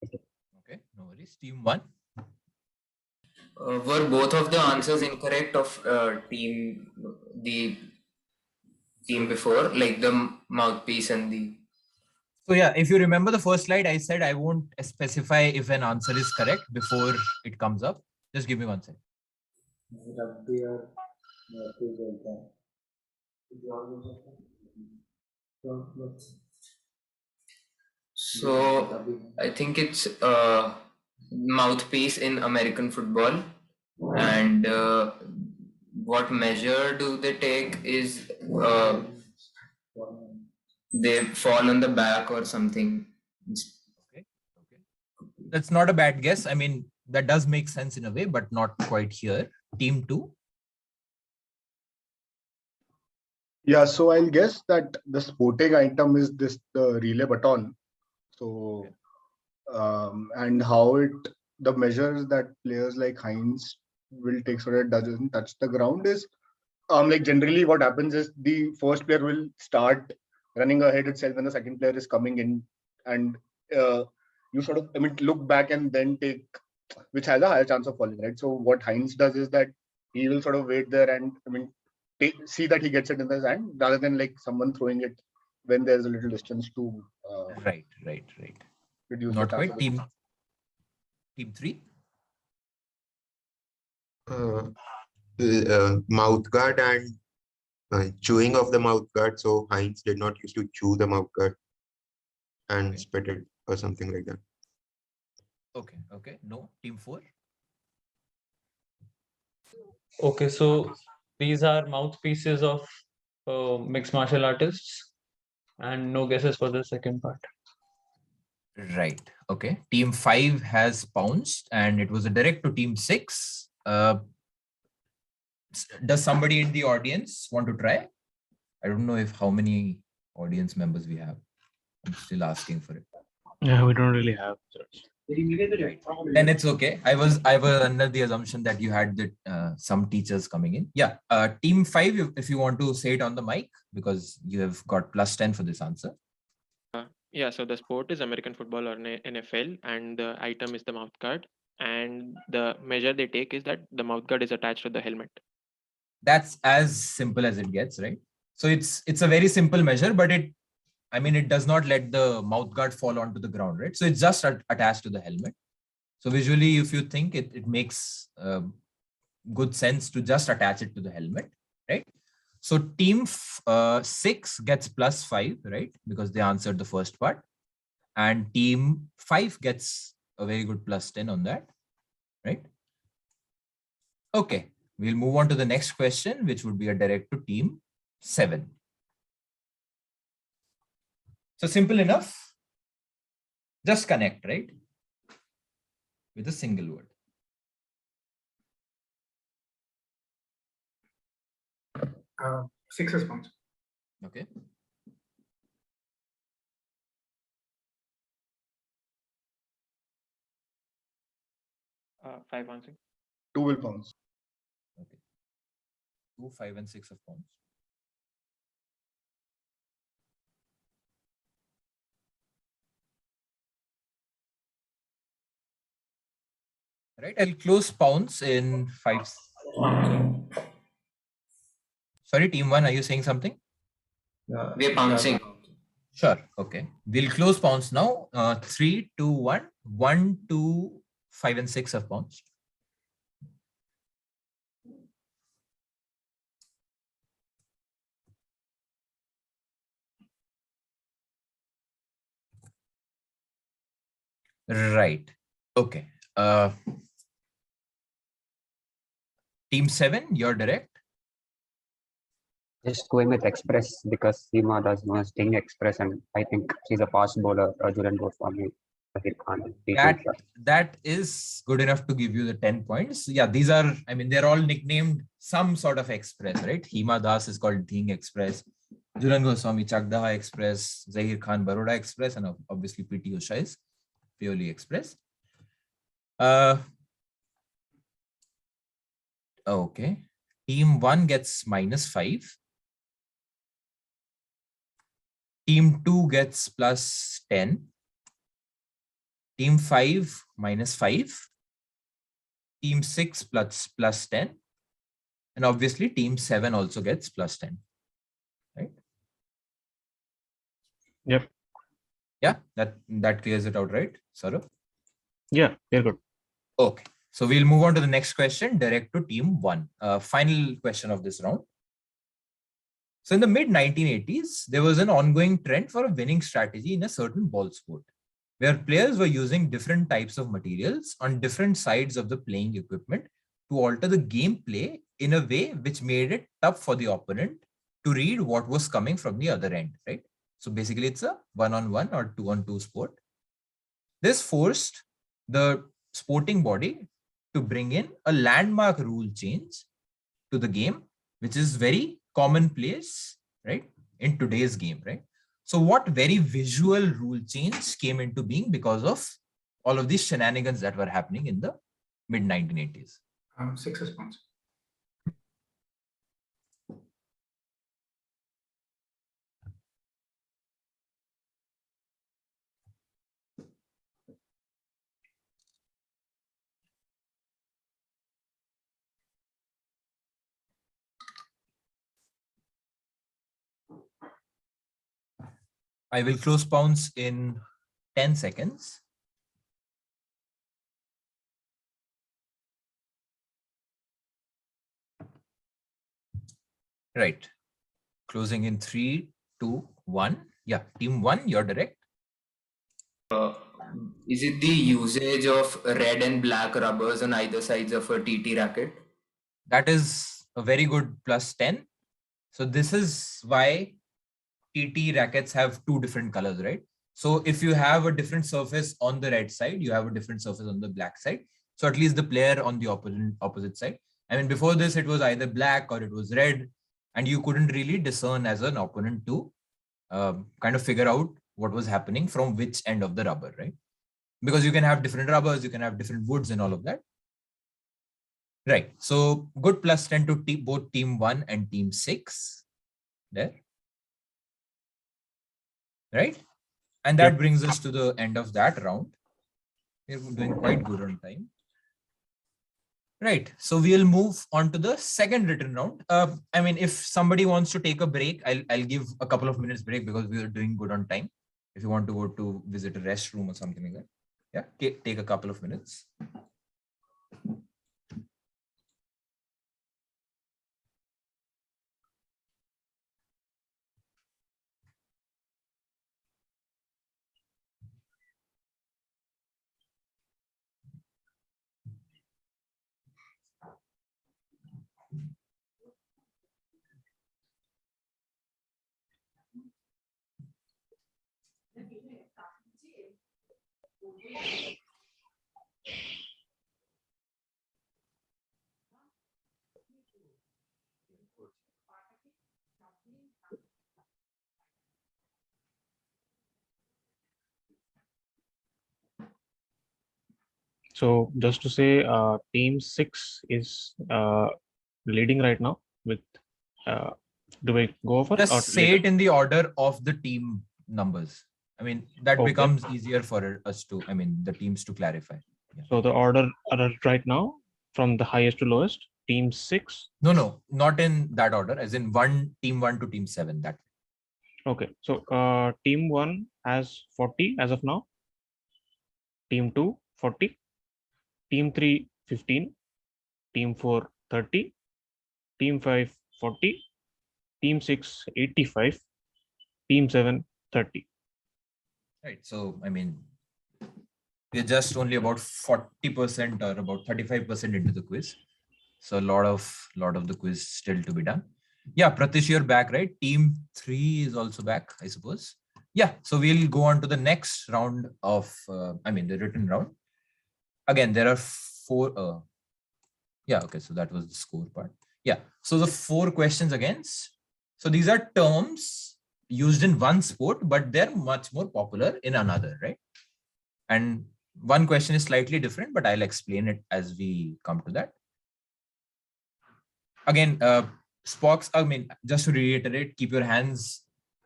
Okay, no worries. Team 1. Were both of the answers incorrect of the team before, like the mouthpiece and the? So yeah, if you remember the first slide, I said I won't specify if an answer is correct before it comes up. Just give me 1 second. So I think it's mouthpiece in American football, and what measure do they take is they fall on the back or something. Okay, okay, that's not a bad guess. I mean, that does make sense in a way, but not quite here. Team 2. Yeah, so I'll guess that the sporting item is the relay baton. So, and how the measures that players like Heinz will take so that it doesn't touch the ground is, like generally what happens is the first player will start running ahead itself when the second player is coming in, and you sort of, look back and then take, which has a higher chance of falling, right? So what Heinz does is that he will sort of wait there and see that he gets it in his hand rather than like someone throwing it when there's a little distance to right. reduce Not the quite. chance. Team 3. Mouth guard and chewing of the mouth guard. So Heinz did not used to chew the mouth guard and spit it or something like that. Okay. No. Team 4. Okay, so these are mouthpieces of mixed martial artists, and no guesses for the second part. Right. Okay. Team 5 has pounced, and it was a direct to team 6. Does somebody in the audience want to try? I don't know how many audience members we have. I'm still asking for it. Yeah, we don't really have. Right. Then it's okay. I was under the assumption that you had some teachers coming in. Yeah. Team 5, if you want to say it on the mic, because you have got +10 for this answer. Yeah, so the sport is American football or NFL, and the item is the mouth guard. And the measure they take is that the mouth guard is attached to the helmet. That's as simple as it gets, right? So it's a very simple measure, but it does not let the mouth guard fall onto the ground, right? So it's just attached to the helmet. So visually, if you think it makes good sense to just attach it to the helmet, right? So team 6 gets +5, right? Because they answered the first part. And team 5 gets a very good +10 on that, right? Okay, we'll move on to the next question, which would be a direct to team 7. So simple enough. Just connect, right? With a single word. 6 response. Okay. Uh, 5 on 6. 2 will bounce. Okay. 2, 5, and 6 of pounds. Right. I'll close pounds in 5. Sorry, team 1, are you saying something? We're bouncing. Sure. Okay. We'll close pounds now. 3, 2, 1. 1, 2, 5, and 6 of pounds. Right. Okay. Team 7, you're direct. Just going with Express because Seema does know Sting Express, and I think she's a fast bowler. Julian goes for me. That is good enough to give you the 10 points. Yeah, these are, I mean, they're all nicknamed some sort of express, right? Hima Das is called Dhing Express. Julan Goswami Chakdaha Express, Zahir Khan Baroda Express, and obviously PT Usha is purely Express. Okay. Team 1 gets -5. Team 2 gets +10. Team 5 -5. Team 6 +10. And obviously team 7 also gets +10. Right? Yep. Yeah, that clears it out, right, Saurabh? Yeah, very good. Okay. So we'll move on to the next question, direct to team 1. Final question of this round. So in the mid-1980s, there was an ongoing trend for a winning strategy in a certain ball sport, where players were using different types of materials on different sides of the playing equipment to alter the gameplay in a way which made it tough for the opponent to read what was coming from the other end, right? So basically it's a 1-on-1 or 2-on-2 sport. This forced the sporting body to bring in a landmark rule change to the game, which is very commonplace, right, in today's game, right? So what very visual rule change came into being because of all of these shenanigans that were happening in the mid-1980s? 6 response. I will close pounds in 10 seconds. Right. Closing in 3, 2, 1. Yeah, team 1, you're direct. Is it the usage of red and black rubbers on either sides of a TT racket? That is a very good +10. So this is why TT rackets have 2 different colors, right? So if you have a different surface on the red side, you have a different surface on the black side. So at least the player on the opposite side. I mean, before this, it was either black or it was red, and you couldn't really discern as an opponent to kind of figure out what was happening from which end of the rubber, right? Because you can have different rubbers, you can have different woods and all of that. Right. So good +10 to both team 1 and team 6 there. Right. And that brings us to the end of that round. We're doing quite good on time. Right. So we'll move on to the second written round. I mean, if somebody wants to take a break, I'll give a couple of minutes break because we are doing good on time. If you want to go to visit a restroom or something like that. Yeah, take a couple of minutes. So just to say, team 6 is leading right now with. Do we go over? Just or say later? it in the order of the team numbers. I mean, that Okay. becomes easier for us to, I mean, the teams to clarify. So the order right now from the highest to lowest, team 6. No, not in that order, as in team 1 to team 7. That. Okay, so team 1 has 40 as of now. Team 2, 40. Team 3, 15. Team 4, 30. Team 5, 40. Team 6, 85. Team 7, 30. Right. So, I mean, we're just only about 40% or about 35% into the quiz. So a lot of the quiz still to be done. Yeah, Pratish, you're back, right? Team 3 is also back, I suppose. Yeah, so we'll go on to the next round of, the written round. Again, there are 4. Yeah, okay, so that was the score part. Yeah, so the 4 questions again. So these are terms used in one sport, but they're much more popular in another, right? And one question is slightly different, but I'll explain it as we come to that. Again, Spock's, just to reiterate, keep your hands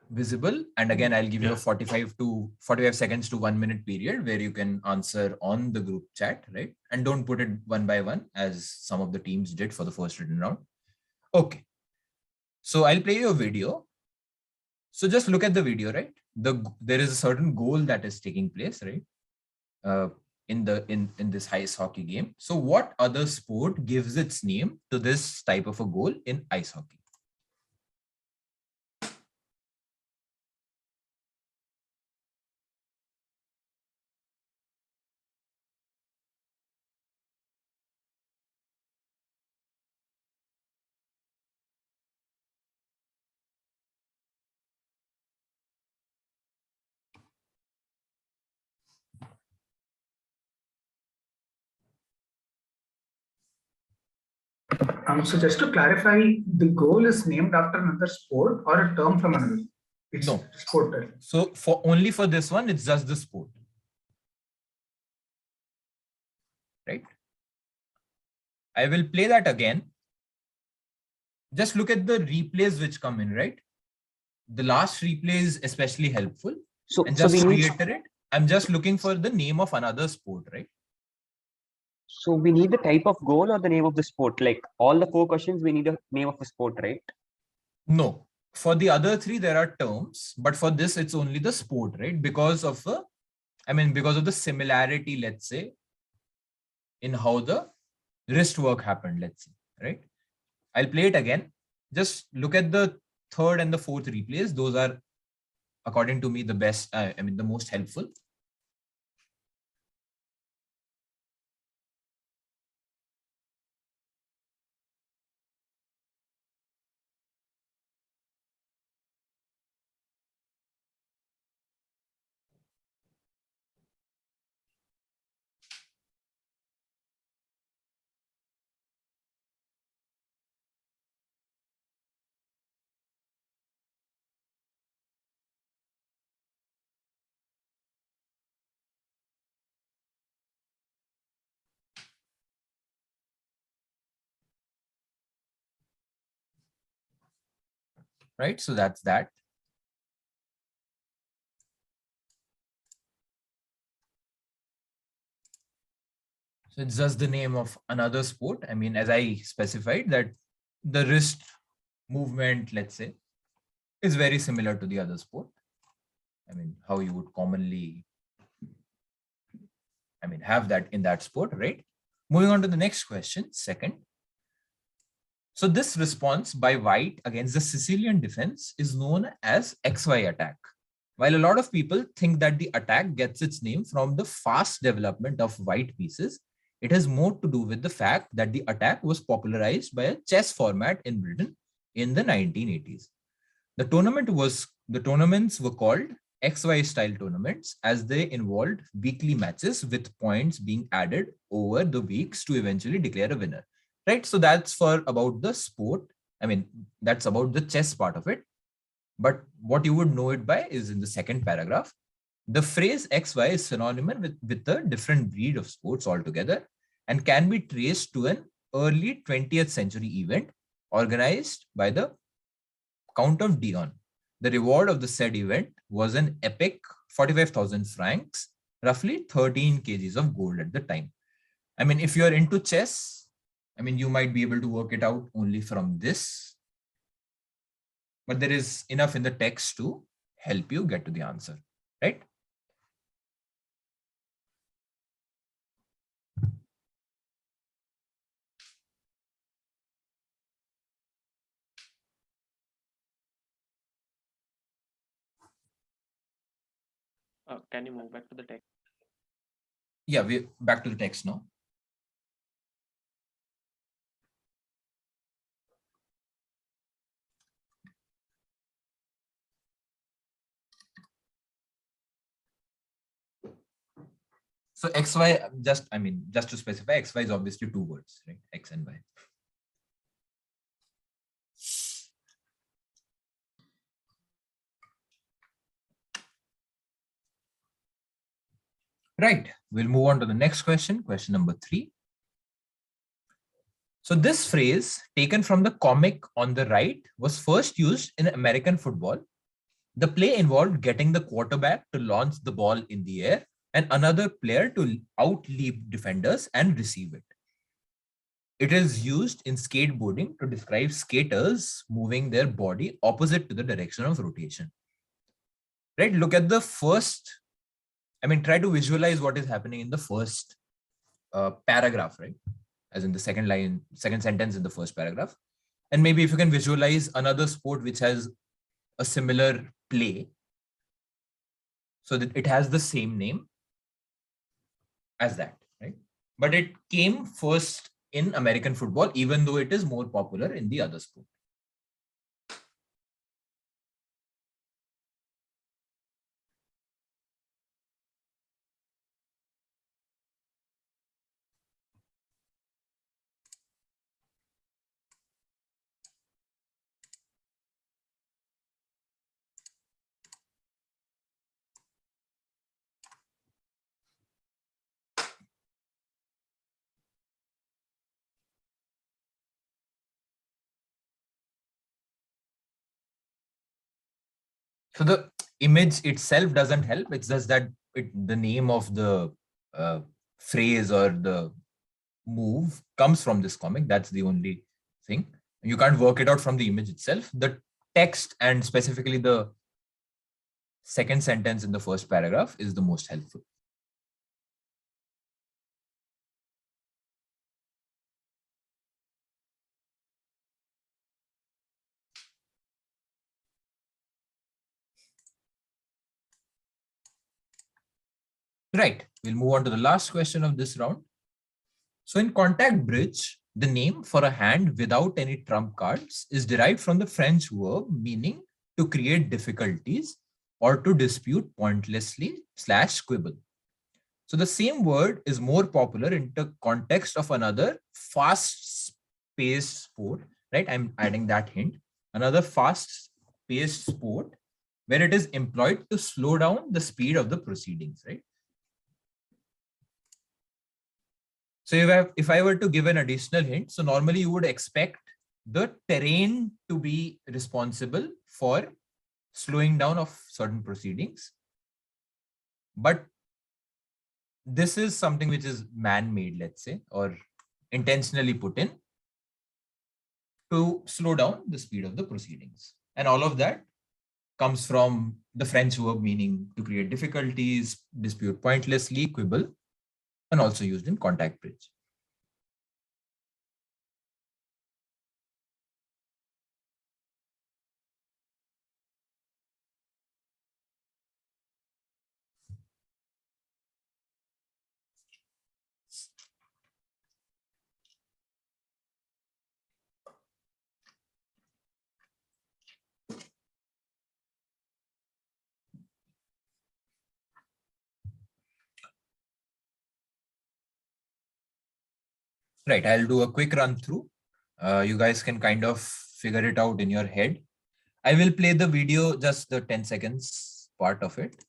visible. And again, I'll give you a 45 seconds to 1 minute period where you can answer on the group chat, right? And don't put it one by one as some of the teams did for the first written round. Okay. So I'll play you a video. So just look at the video, right? There is a certain goal that is taking place, right? In this ice hockey game. So what other sport gives its name to this type of a goal in ice hockey? So just to clarify, the goal is named after another sport or a term from another. It's No. sport. So only for this one, it's just the sport. Right? I will play that again. Just look at the replays which come in, right? The last replay is especially helpful. So, and so just we need, reiterate, I'm just looking for the name of another sport, right? so we need the type of goal or the name of the sport. Like all the 4 questions, we need a name of the sport, right? No. For the other 3, there are terms, but for this, it's only the sport, right? Because of the similarity, let's say, in how the wrist work happened, let's say, right? I'll play it again. Just look at the 3rd and the 4th replays. Those are, according to me, the best, the most helpful. Right, so that's that. So it's just the name of another sport. As I specified, that the wrist movement, let's say, is very similar to the other sport. How you would commonly, have that in that sport, right? Moving on to the next question, second. So this response by White against the Sicilian defense is known as XY attack. While a lot of people think that the attack gets its name from the fast development of white pieces, it has more to do with the fact that the attack was popularized by a chess format in Britain in the 1980s. The tournaments were called XY style tournaments as they involved weekly matches with points being added over the weeks to eventually declare a winner. Right? So that's about the sport. That's about the chess part of it. But what you would know it by is in the second paragraph. The phrase XY is synonymous with a different breed of sports altogether and can be traced to an early 20th century event organized by the Count of Dion. The reward of the said event was an epic 45,000 francs, roughly 13 kgs of gold at the time. I mean, if you're into chess, I mean, you might be able to work it out only from this, but there is enough in the text to help you get to the answer, right? Can you move back to the text? Yeah, we're back to the text now. So XY, just to specify, XY is obviously two words, right? X and Y. Right, we'll move on to the next question, question number 3. So this phrase taken from the comic on the right was first used in American football. The play involved getting the quarterback to launch the ball in the air and another player to outleap defenders and receive it. It is used in skateboarding to describe skaters moving their body opposite to the direction of rotation. Right, look at the first, try to visualize what is happening in the first paragraph, right? As in the second sentence in the first paragraph. And maybe if you can visualize another sport which has a similar play, so that it has the same name as that, right? But it came first in American football, even though it is more popular in the other sport. So the image itself doesn't help. It's just that the name of the phrase or the move comes from this comic. That's the only thing. You can't work it out from the image itself. The text and specifically the second sentence in the first paragraph is the most helpful. Right, we'll move on to the last question of this round. So in contact bridge, the name for a hand without any trump cards is derived from the French verb meaning to create difficulties or to dispute pointlessly / quibble. So the same word is more popular in the context of another fast-paced sport, right? I'm adding that hint. Another fast-paced sport where it is employed to slow down the speed of the proceedings, right? So if I were to give an additional hint, so normally you would expect the terrain to be responsible for slowing down of certain proceedings. But this is something which is man-made, let's say, or intentionally put in to slow down the speed of the proceedings. And all of that comes from the French verb meaning to create difficulties, dispute pointlessly, quibble, and also used in contact bridge. Right, I'll do a quick run through. You guys can kind of figure it out in your head. I will play the video, just the 10 seconds part of it.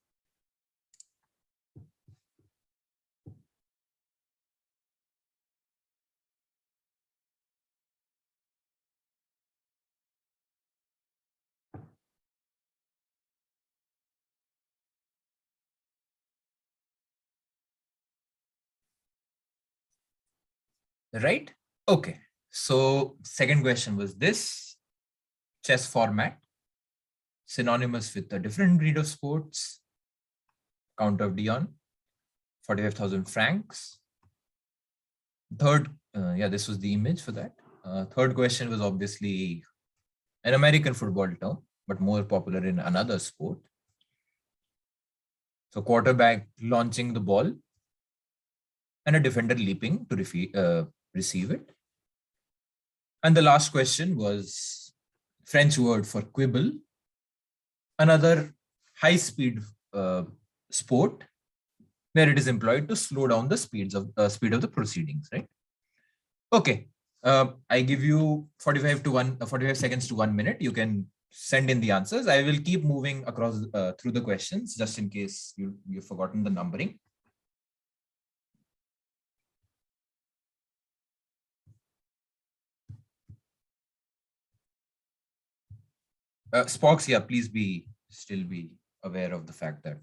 Right? Okay. So second question was this: chess format, synonymous with a different breed of sports, Count of Dion, 45,000 francs. Third, this was the image for that. Third question was obviously an American football term, but more popular in another sport. So quarterback launching the ball and a defender leaping to receive it. And the last question was French word for quibble, another high-speed sport where it is employed to slow down the speed of the proceedings, right? Okay, I give you 45 seconds to 1 minute. You can send in the answers. I will keep moving across through the questions just in case you've forgotten the numbering. Spox, yeah, please still be aware of the fact that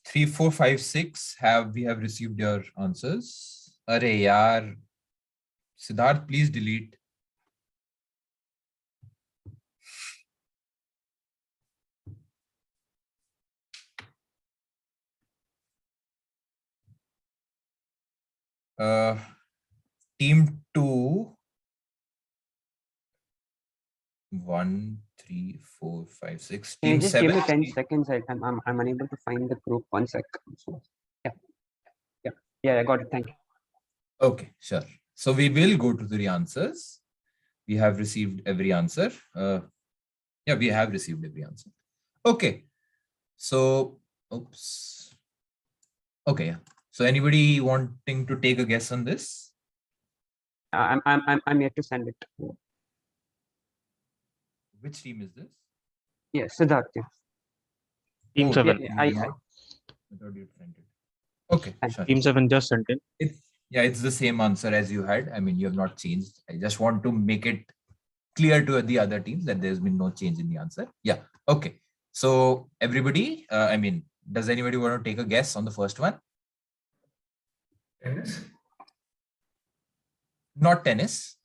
3, 4, 5, 6 we have received your answers. Arey yaar, Siddharth, please delete. Team 2, 1, 3, 4, 5, 6. Can you Team just 7. give me 10 seconds? I'm unable to find the group. 1 sec. So, yeah, I got it. Thank you. Okay, sure. So we will go to the answers. We have received every answer. We have received every answer. Okay. So, oops. Okay. So anybody wanting to take a guess on this? I'm yet to send it. Which team is this? Yes, Siddharth. Yeah. Team 7. I thought you'd sent it. Okay, sure. Team 7 just sent in. It's the same answer as you had. I mean, you have not changed. I just want to make it clear to the other teams that there's been no change in the answer. Yeah. Okay. So everybody, does anybody want to take a guess on the first one? Tennis? Not tennis.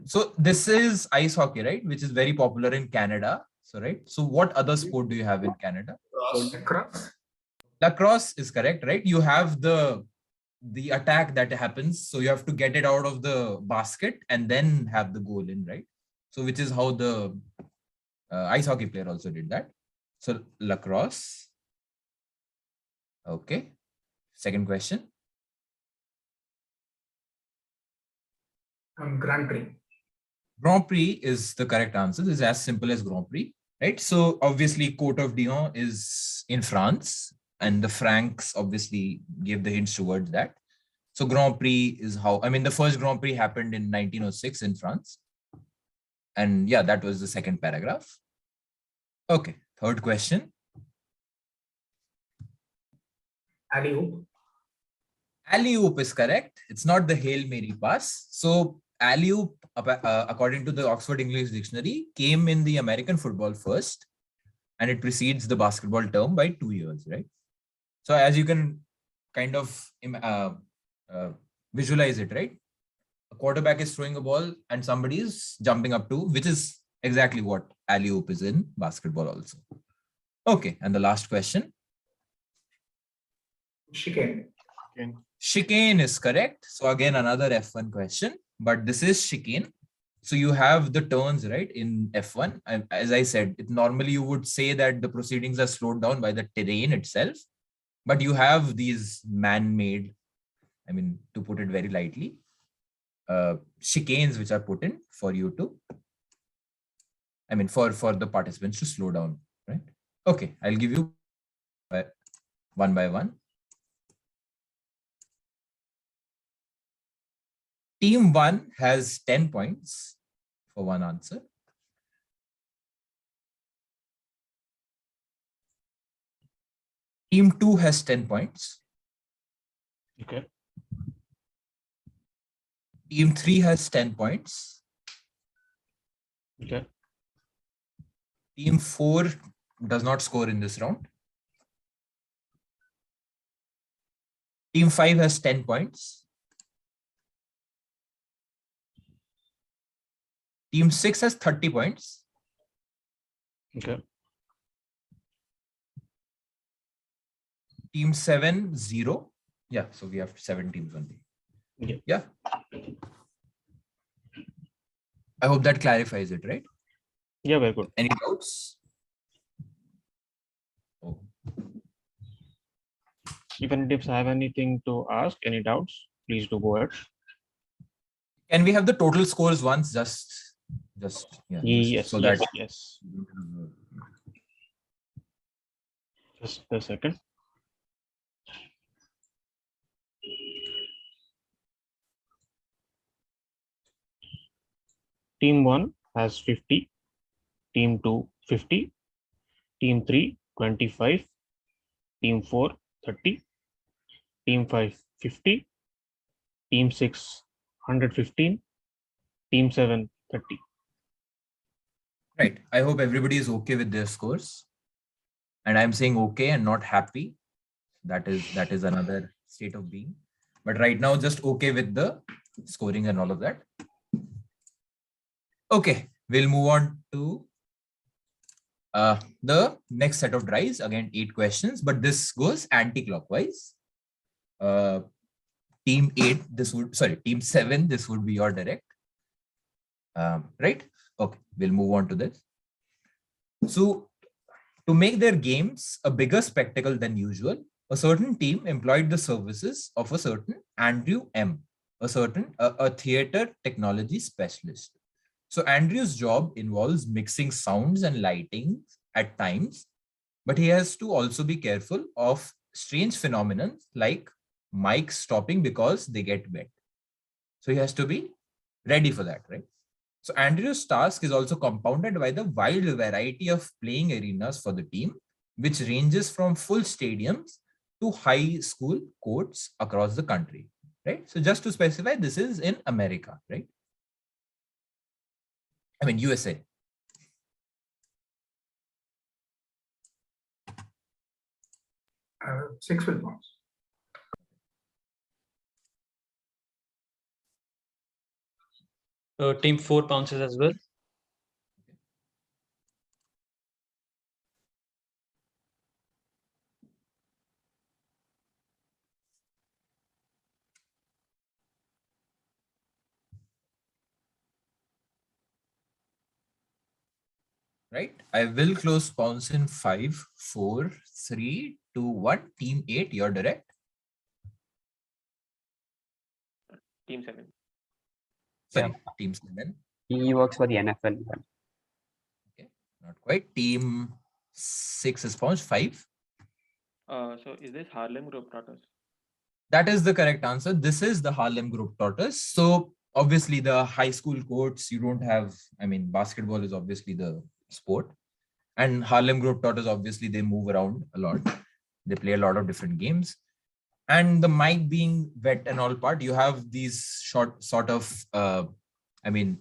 So this is ice hockey, right? Which is very popular in Canada. So, right. So what other sport do you have in Canada? Lacrosse? Lacrosse is correct, right? You have the attack that happens. So you have to get it out of the basket and then have the goal in, right? So which is how the ice hockey player also did that. So lacrosse. Okay. Second question. Grand Prix. Grand Prix is the correct answer. This is as simple as Grand Prix, right? So obviously Cote of Dion is in France and the Franks obviously gave the hints towards that. So Grand Prix is the first Grand Prix happened in 1906 in France. And yeah, that was the second paragraph. Okay, third question. Alley-oop. Alley-oop is correct. It's not the Hail Mary pass. So alley-oop, according to the Oxford English Dictionary, came in the American football first, and it precedes the basketball term by 2 years, right? So as you can kind of visualize it, right? A quarterback is throwing a ball and somebody is jumping up to, which is exactly what alley-oop is in basketball also. Okay, and the last question. Chicane. Chicane is correct. So again, another F1 question, but this is chicane. So you have the turns, right, in F1. And as I said, normally you would say that the proceedings are slowed down by the terrain itself, but you have these man-made, to put it very lightly, chicanes which are put in for you to, for the participants to slow down, right? Okay, I'll give you one by one. Team 1 has 10 points for one answer. Team 2 has 10 points. Okay. Team 3 has 10 points. Okay. Team 4 does not score in this round. Team 5 has 10 points. Team 6 has 30 points. Okay. Team 7, 0. Yeah, so we have 7 teams only. Yeah. Yeah. I hope that clarifies it, right? Yeah, very good. Any doubts? Oh. If any tips have anything to ask, any doubts, please do go ahead. Can we have the total scores once? Just yeah. Yes, so yes, that yes. Just a second. Team 1 has 50, Team 2 50, Team 3 25, Team 4 30, Team 5 50, Team 6 115, Team 7 30. right. I hope everybody is okay with their scores. And I'm saying okay and not happy. That is another state of being. But right now, just okay with the scoring and all of that. Okay, we'll move on to the next set of drives. Again, 8 questions, but this goes anti-clockwise. Team 8, team 7, this would be your direct. Right? Okay, we'll move on to this. So to make their games a bigger spectacle than usual, a certain team employed the services of a certain Andrew M, a theater technology specialist. So Andrew's job involves mixing sounds and lighting at times, but he has to also be careful of strange phenomena like mics stopping because they get wet. So he has to be ready for that, right? So Andrew's task is also compounded by the wide variety of playing arenas for the team, which ranges from full stadiums to high school courts across the country, right? So just to specify, this is in America, right? I mean, USA. Uh, 6 will bounce. Team 4 bounces as well. Right? I will close bounce in 5, 4, 3, 2, 1. Team 8, you're direct. Team 7. Sorry, Team 7. He works for the NFL. Okay, not quite. Team 6 is bounce 5. So is this Harlem Globetrotters? That is the correct answer. This is the Harlem Globetrotters. So obviously the high school courts, you don't have, I mean, basketball is obviously the sport. And Harlem Globetrotters, obviously they move around a lot. They play a lot of different games. And the mic being wet and all part, you have these short sort of, I mean,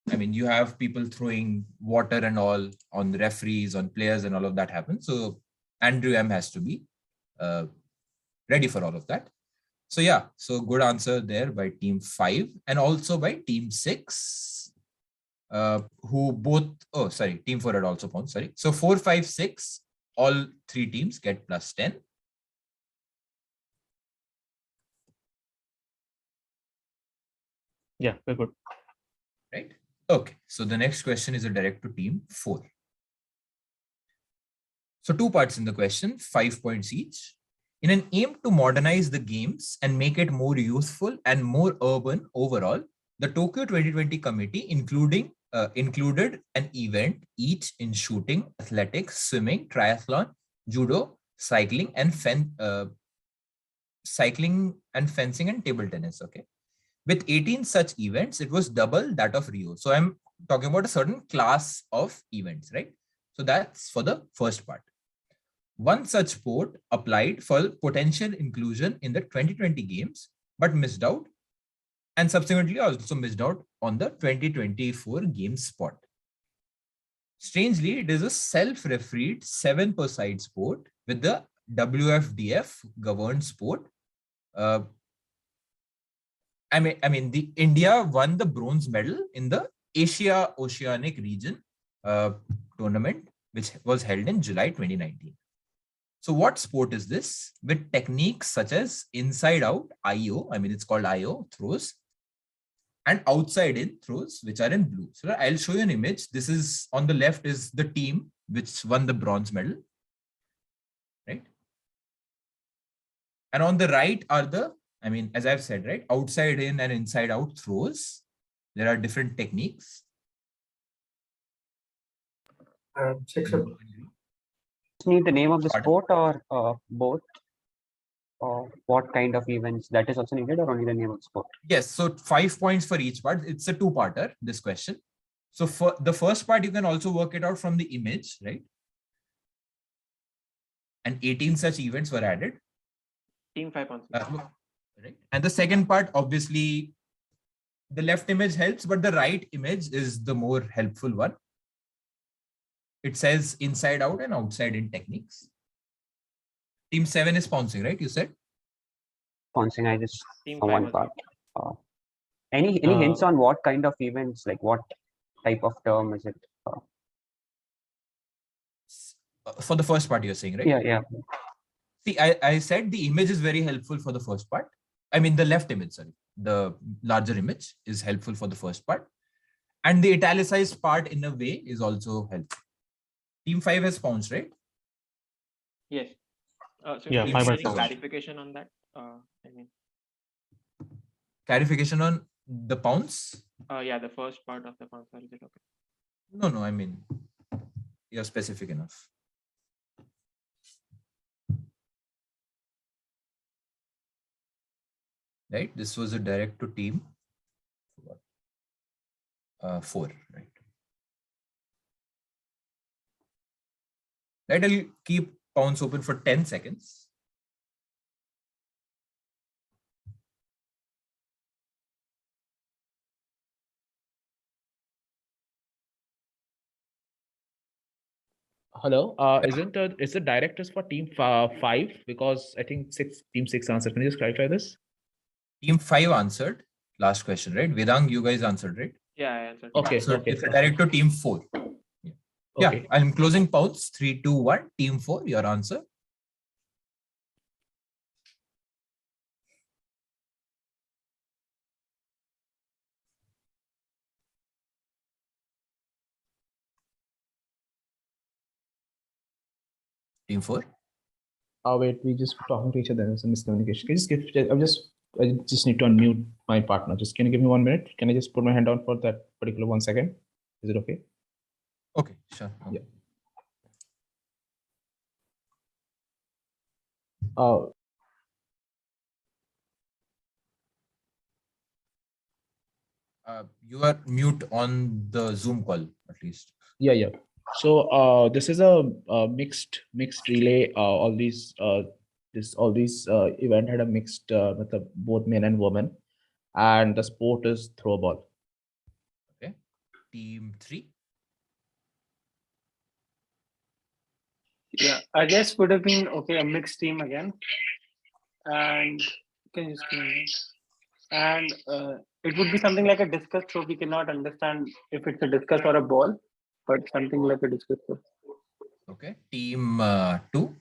you have people throwing water and all on the referees, on players and all of that happens. So Andrew M has to be ready for all of that. So yeah, so good answer there by team 5 and also by team 6, who both, oh, sorry, team 4 had also found, sorry. So 4, 5, 6, all 3 teams get plus 10. Yeah, very good. Right? Okay, so the next question is a direct to team 4. So 2 parts in the question, 5 points each. In an aim to modernize the games and make it more useful and more urban overall, the Tokyo 2020 committee included an event each in shooting, athletics, swimming, triathlon, judo, cycling, and fencing and table tennis. Okay, with 18 such events, it was double that of Rio. So I'm talking about a certain class of events, right? So that's for the first part. One such sport applied for potential inclusion in the 2020 games, but missed out, and subsequently also missed out on the 2024 games spot. Strangely, it is a self-refereed 7-per-side sport with the WFDF governed sport. I mean, the India won the bronze medal in the Asia Oceanic region tournament, which was held in July 2019. So what sport is this? With techniques such as inside out IO, I mean, it's called IO throws, and outside in throws, which are in blue. So I'll show you an image. This is on the left is the team which won the bronze medal, right? And on the right are the, I mean, as I've said, right, outside in and inside out throws. There are different techniques. Need the name of the sport or both? Or what kind of events that is also needed, or only the name of the sport? Yes, so 5 points for each part. It's a two-parter, this question. So for the first part, you can also work it out from the image, right? And 18 such events were added. Team 5 points. Right. And the second part, obviously, the left image helps, but the right image is the more helpful one. It says inside out and outside in techniques. Team 7 is pouncing, right? You said? Pouncing, I just Team for 5 one part. Any hints on what kind of events, like what type of term is it? For the first part, you're saying, right? Yeah. See, I said the image is very helpful for the first part. I mean, the left image, sorry. The larger image is helpful for the first part. And the italicized part, in a way, is also helpful. Team 5 has pounced, right? Yes. So Yeah, is 5 there by any 4. clarification on that? I mean, Clarification on the pounce? yeah, the first part of the pounce. Is it okay? No, I mean, you're specific enough. Right? This was a direct to team 4, right? Right, I'll keep pounce open for 10 seconds. Hello, is the directors for team 5? Because I think team 6 answered. Can you just clarify this? Team 5 answered last question, right? Vedang, you guys answered, right? Yeah, I answered. Okay, So okay. it's a direct to team 4. Yeah, Okay. I'm closing pounce. 3, 2, 1. Team 4, your answer. Team 4. Oh wait, we just talking to each other. There's a miscommunication. Can you just give? I just need to unmute my partner. Just can you give me 1 minute? Can I just put my hand down for that particular 1 second? Is it okay? Okay, sure. Yeah. You are mute on the Zoom call, at least. Yeah. So this is a mixed relay. All these event had a mixed with both men and women, and the sport is throw ball. Okay. Team 3. Yeah, I guess would have been okay, a mixed team again. And can you just give me a minute? And it would be something like a discus, so we cannot understand if it's a discus or a ball, but something like a discus. Okay. Team 2.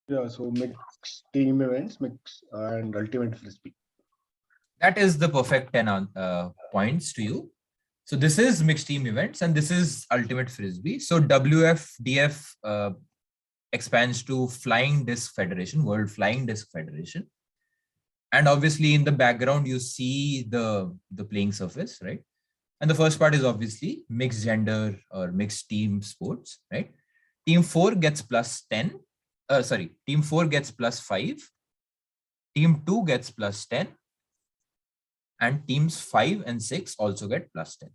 Yeah, so mixed team events, mix and ultimate frisbee. That is the perfect 10 points to you. So this is mixed team events and this is ultimate frisbee. So WFDF expands to Flying Disc Federation, World Flying Disc Federation. And obviously in the background, you see the playing surface, right? And the first part is obviously mixed gender or mixed team sports, right? Team 4 gets plus 10. Team 4 gets plus 5. Team 2 gets plus 10. And teams 5 and 6 also get plus 10.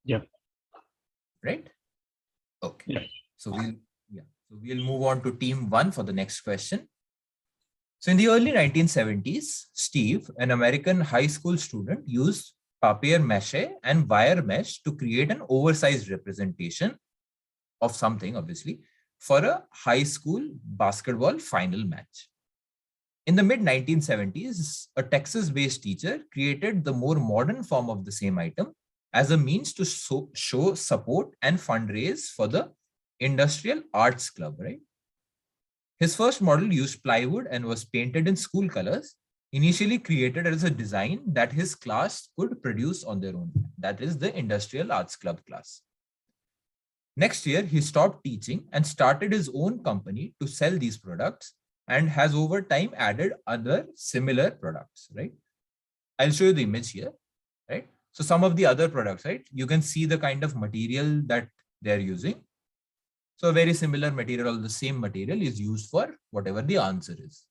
Yeah. right? Okay. Yeah. So we'll move on to team 1 for the next question. So in the early 1970s, Steve, an American high school student, used papier-mâché and wire mesh to create an oversized representation of something, obviously, for a high school basketball final match. In the mid-1970s, a Texas-based teacher created the more modern form of the same item as a means to show support and fundraise for the Industrial Arts Club, right? His first model used plywood and was painted in school colors, initially created as a design that his class could produce on their own. That is the Industrial Arts Club class. Next year, he stopped teaching and started his own company to sell these products and has over time added other similar products, right? I'll show you the image here, right? So some of the other products, right? You can see the kind of material that they're using. So a very similar material, the same material is used for whatever the answer is.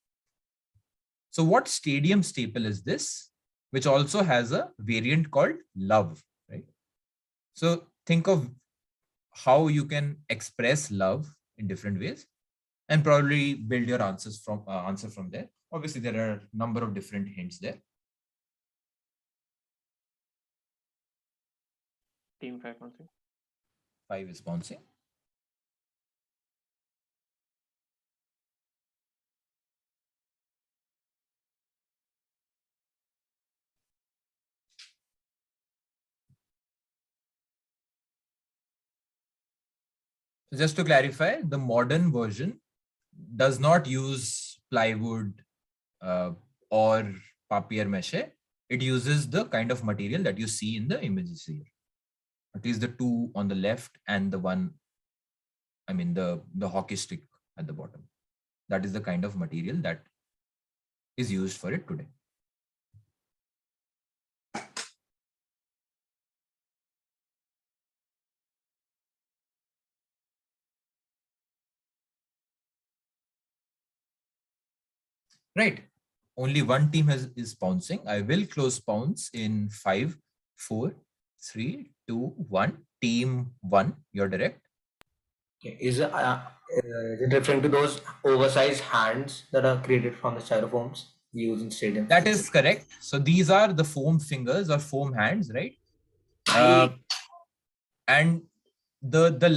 So what stadium staple is this, which also has a variant called love, right? So think of how you can express love in different ways and probably build your answers from answer from there. Obviously, there are a number of different hints there. Team 5 sponsing. 5 is sponsing. So just to clarify, the modern version does not use plywood or papier-mâché. It uses the kind of material that you see in the images here. At least the two on the left and the one, I mean the hockey stick at the bottom. That is the kind of material that is used for it today. Right. Only one team is pouncing. I will close pounce in 5, 4, 3, 2, 1. Team 1, you're direct. Okay. Is it referring to those oversized hands that are created from the styrofoams we use in stadiums? That is correct. So these are the foam fingers or foam hands, right? And the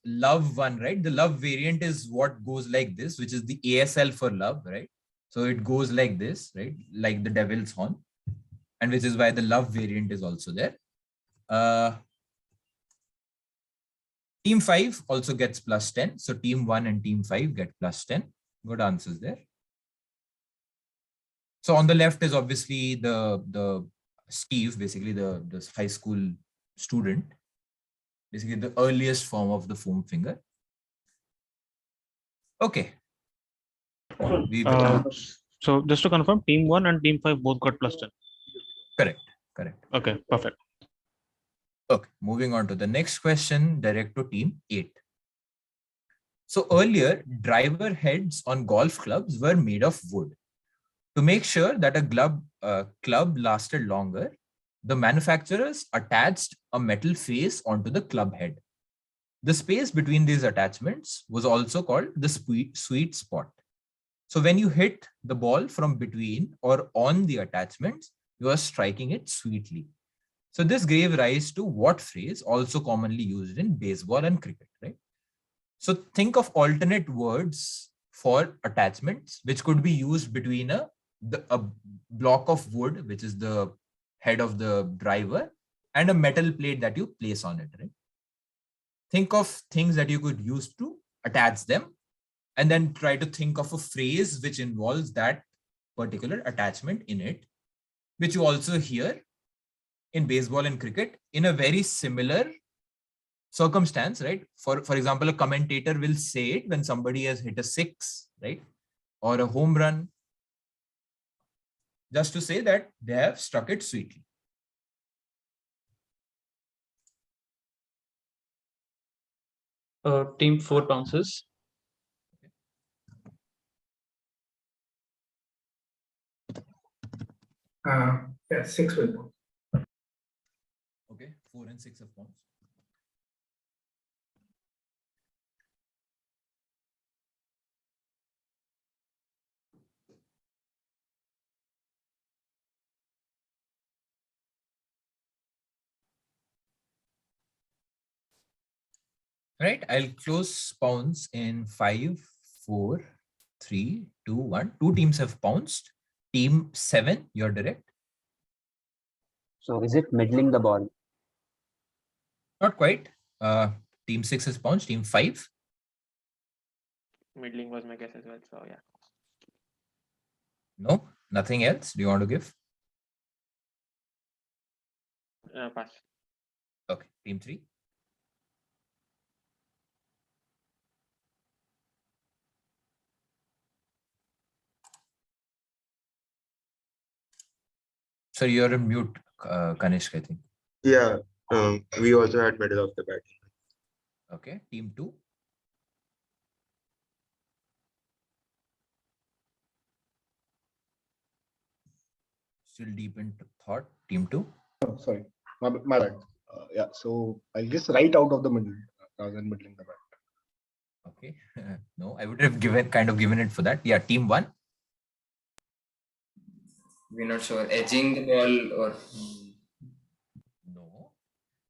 love one, right? The love variant is what goes like this, which is the ASL for love, right? So it goes like this, right? Like the devil's horn, and which is why the love variant is also there. Team 5 also gets plus 10. So team 1 and team 5 get plus 10. Good answers there. So on the left is obviously the Steve, basically the high school student, basically the earliest form of the foam finger. Okay. So just to confirm, team 1 and team 5 both got plus 10. Correct. Okay, perfect. Okay, moving on to the next question, direct to team 8. So earlier, driver heads on golf clubs were made of wood. To make sure that a club lasted longer, the manufacturers attached a metal face onto the club head. The space between these attachments was also called the sweet spot. So when you hit the ball from between or on the attachments, you are striking it sweetly. So this gave rise to what phrase, also commonly used in baseball and cricket, right? So think of alternate words for attachments, which could be used between a block of wood, which is the head of the driver, and a metal plate that you place on it, right? Think of things that you could use to attach them, and then try to think of a phrase which involves that particular attachment in it, which you also hear in baseball and cricket in a very similar circumstance, right? For example, a commentator will say it when somebody has hit a 6, right? Or a home run, just to say that they have struck it sweetly. Team 4 bounces. Yeah, 6 will bounce. Okay, 4 and 6 have bounced. Right, I'll close pawns in 5, 4, 3, 2, 1. Two teams have pounced. Team 7, you're direct. So is it middling the ball? Not quite. Team 6 has pounced. Team 5. Middling was my guess as well. So yeah. No, nothing else. Do you want to give? Pass. Okay, team 3. So you're on mute, Kanishk, I think. Yeah, we also had middle of the bat. Okay, team 2. Still deep into thought. Team 2. Oh, sorry, my bad. Yeah, so I guess right out of the middle rather than middling the bat. Okay, no, I would have given it for that. Yeah, team 1. We're not sure. Edging the ball or No.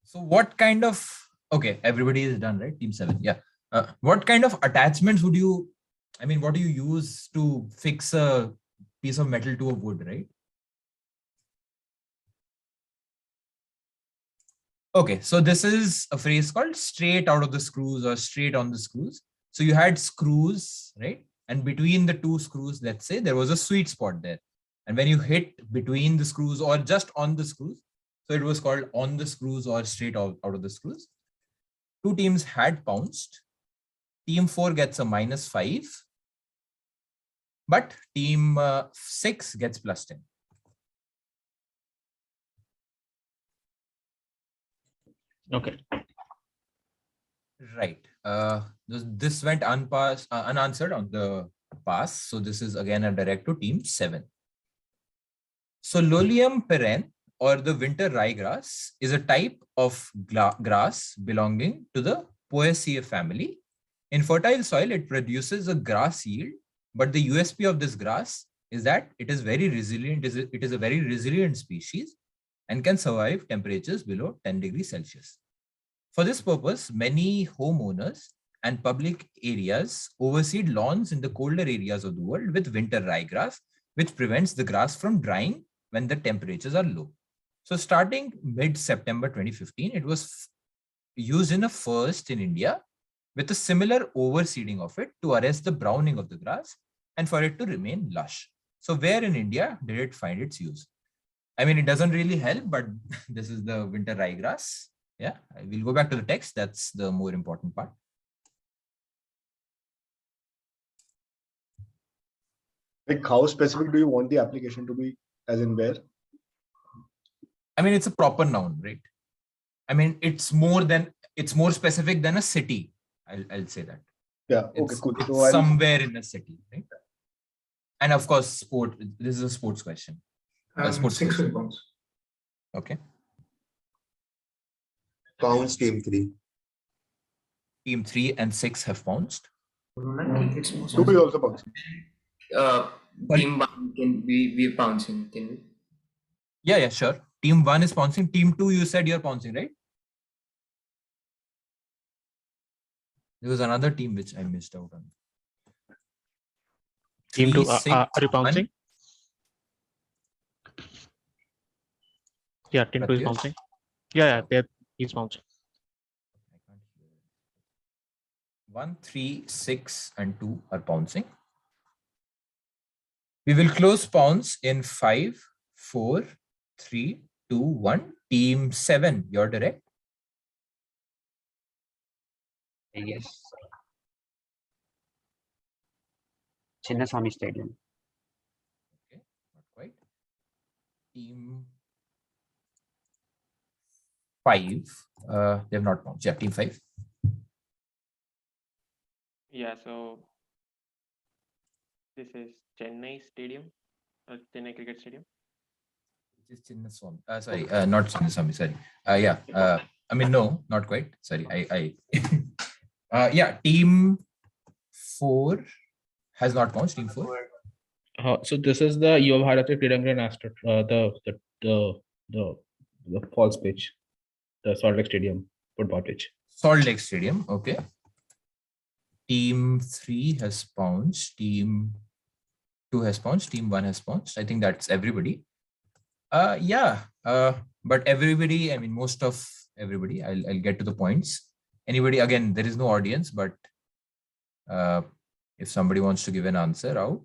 So what kind of, okay, everybody is done, right? Team 7. Yeah. What kind of attachments would you, I mean, what do you use to fix a piece of metal to a wood, right? Okay, so this is a phrase called straight out of the screws or straight on the screws. So you had screws, right? And between the two screws, let's say there was a sweet spot there. And when you hit between the screws or just on the screws, so it was called on the screws or straight out of the screws. Two teams had pounced. Team 4 gets a -5, but team 6 gets +10. Okay. Right. This went unanswered on the pass. So this is again a direct to team 7. So Lolium perenne or the winter ryegrass is a type of grass belonging to the Poaceae family. In fertile soil, it produces a grass yield, but the USP of this grass is that it is very resilient. It is a very resilient species and can survive temperatures below 10 degrees Celsius. For this purpose, many homeowners and public areas overseed lawns in the colder areas of the world with winter ryegrass, which prevents the grass from drying when the temperatures are low. So starting mid-September 2015, it was used in a first in India with a similar overseeding of it to arrest the browning of the grass and for it to remain lush. So where in India did it find its use? I mean, it doesn't really help, but this is the winter ryegrass. Yeah, we'll go back to the text. That's the more important part. Like, how specific do you want the application to be, as in where? I mean, it's a proper noun, right? I mean, it's more specific than a city. I'll say that. Yeah, okay, cool. It's So somewhere in a city, right? And of course, sport. This is a sports question. Sports 6 question. will bounce. Okay. Pounds team 3. Team 3 and 6 have pounced. Two is also bouncing. team 1 can we're pouncing, can we? Yeah, sure. Team 1 is pouncing. Team 2, you said you're pouncing, right? There was another team which I missed out on. Team 2, 3, 6, are you pouncing? 1. Yeah, team 2 is bouncing. Yeah, he's bouncing. 1, 3, 6, and 2 are pouncing. We will close pounds in 5, 4, 3, 2, 1. Team 7, you're direct. Yes. Chinnaswamy Stadium. Okay, not quite. Team 5, they have not pounced. Yeah, team 5. Yeah, so this is Chennai Stadium, Chennai Cricket Stadium. Which is Chinnaswamy. Sorry, not Chinnaswamy. Sorry. Yeah. I mean, no, not quite. Sorry. Yeah. Team 4 has not pounced. Team 4. So this is the Yuva Bharati Freedom Astor, the false pitch, the Salt Lake Stadium football pitch. Salt Lake Stadium. Okay. Team 3 has pounced. Team 2 has pounced. Team 1 has pounced. I think that's everybody. Yeah. But everybody, I mean, most of everybody, I'll get to the points. Anybody, again, there is no audience, but if somebody wants to give an answer out.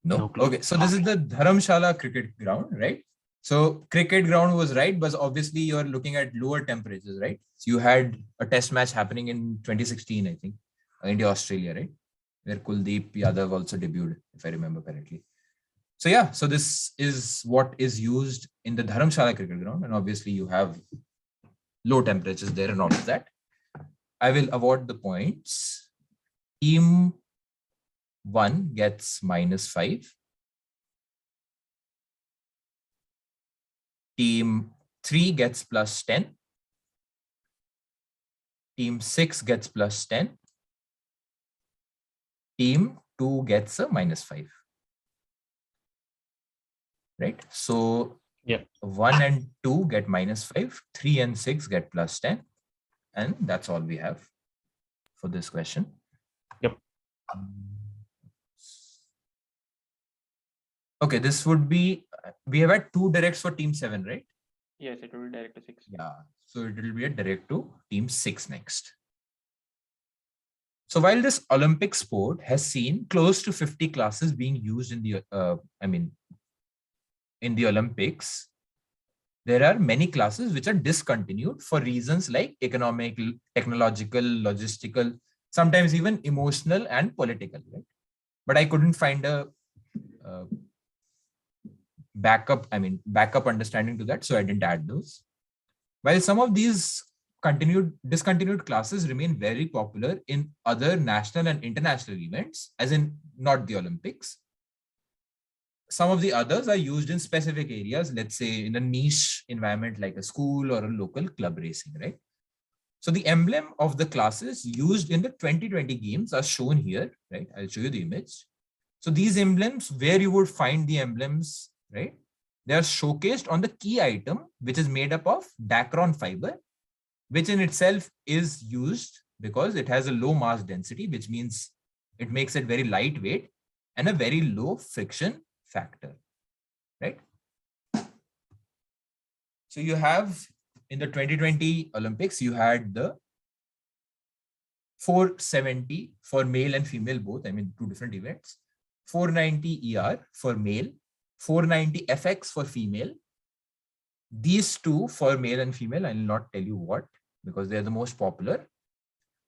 No. Okay. So this is the Dharamshala cricket ground, right? So cricket ground was right, but obviously you're looking at lower temperatures, right? So you had a test match happening in 2016, I think, India-Australia, right? Where Kuldeep Yadav also debuted, if I remember correctly. So yeah, so this is what is used in the Dharamshala cricket ground. And obviously you have low temperatures there and all of that. I will award the points. Team 1 gets -5. Team 3 gets +10. Team 6 gets +10. Team 2 gets a -5. Right? So yeah, 1 and 2 get -5. 3 and 6 get +10. And that's all we have for this question. Yep. Okay, this would be, we have had 2 directs for team 7, right? Yes, it will be direct to 6. Yeah, so it will be a direct to team 6 next. So while this Olympic sport has seen close to 50 classes being used in the, in the Olympics, there are many classes which are discontinued for reasons like economic, technological, logistical, sometimes even emotional and political, right? But I couldn't find a backup understanding to that, so I didn't add those. While some of these discontinued classes remain very popular in other national and international events, as in not the Olympics, some of the others are used in specific areas, let's say in a niche environment like a school or a local club racing, right? So the emblem of the classes used in the 2020 games are shown here, right? I'll show you the image. So these emblems, where you would find the emblems, right? They are showcased on the key item, which is made up of Dacron fiber, which in itself is used because it has a low mass density, which means it makes it very lightweight and a very low friction factor, right? So you have in the 2020 Olympics, you had the 470 for male and female both, I mean 2 different events, 490 ER for male, 490 FX for female. These 2 for male and female, I will not tell you what, because they are the most popular,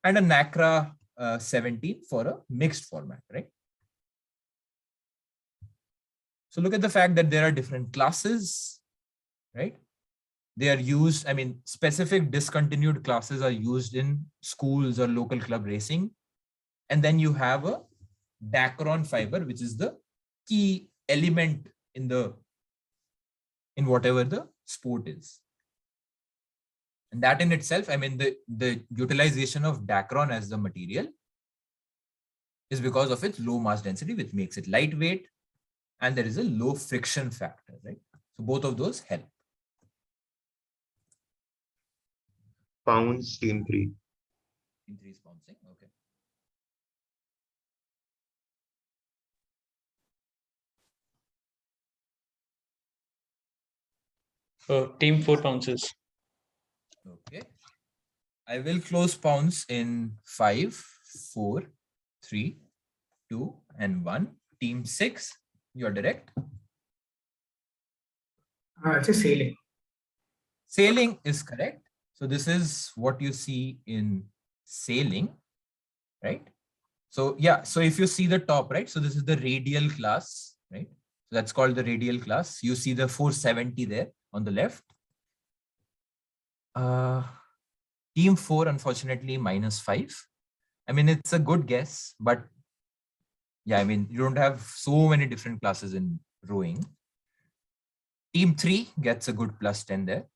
and a NACRA 17 for a mixed format, right? So look at the fact that there are different classes, right? They are used, I mean, specific discontinued classes are used in schools or local club racing. And then you have a Dacron fiber, which is the key element in whatever the sport is. And that in itself, I mean, the utilization of Dacron as the material is because of its low mass density, which makes it lightweight, and there is a low friction factor, right? So both of those help. Pounds team 3. Team 3 is bouncing, okay. Team 4 pounces. Okay. I will close pounds in 5, 4, 3, 2, and 1. Team 6, you're direct. It's a sailing. Sailing is correct. So this is what you see in sailing, right? So yeah, so if you see the top, right? So this is the radial class, right? So that's called the radial class. You see the 470 there on the left. Team 4, unfortunately, -5. I mean, it's a good guess, but yeah, I mean, you don't have so many different classes in rowing. Team 3 gets a good +10 there,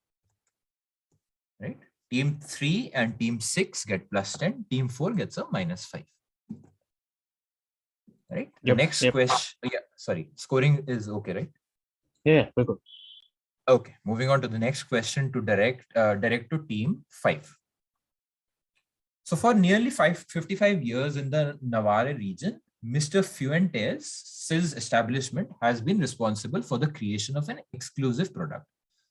right? Team 3 and team 6 get +10. Team 4 gets a -5. Right? The next question, yeah, sorry, scoring is okay, right? Yeah, we're good. Okay, moving on to the next question to direct to team 5. So for nearly 55 years in the Navarre region, Mr. Fuentes' establishment has been responsible for the creation of an exclusive product.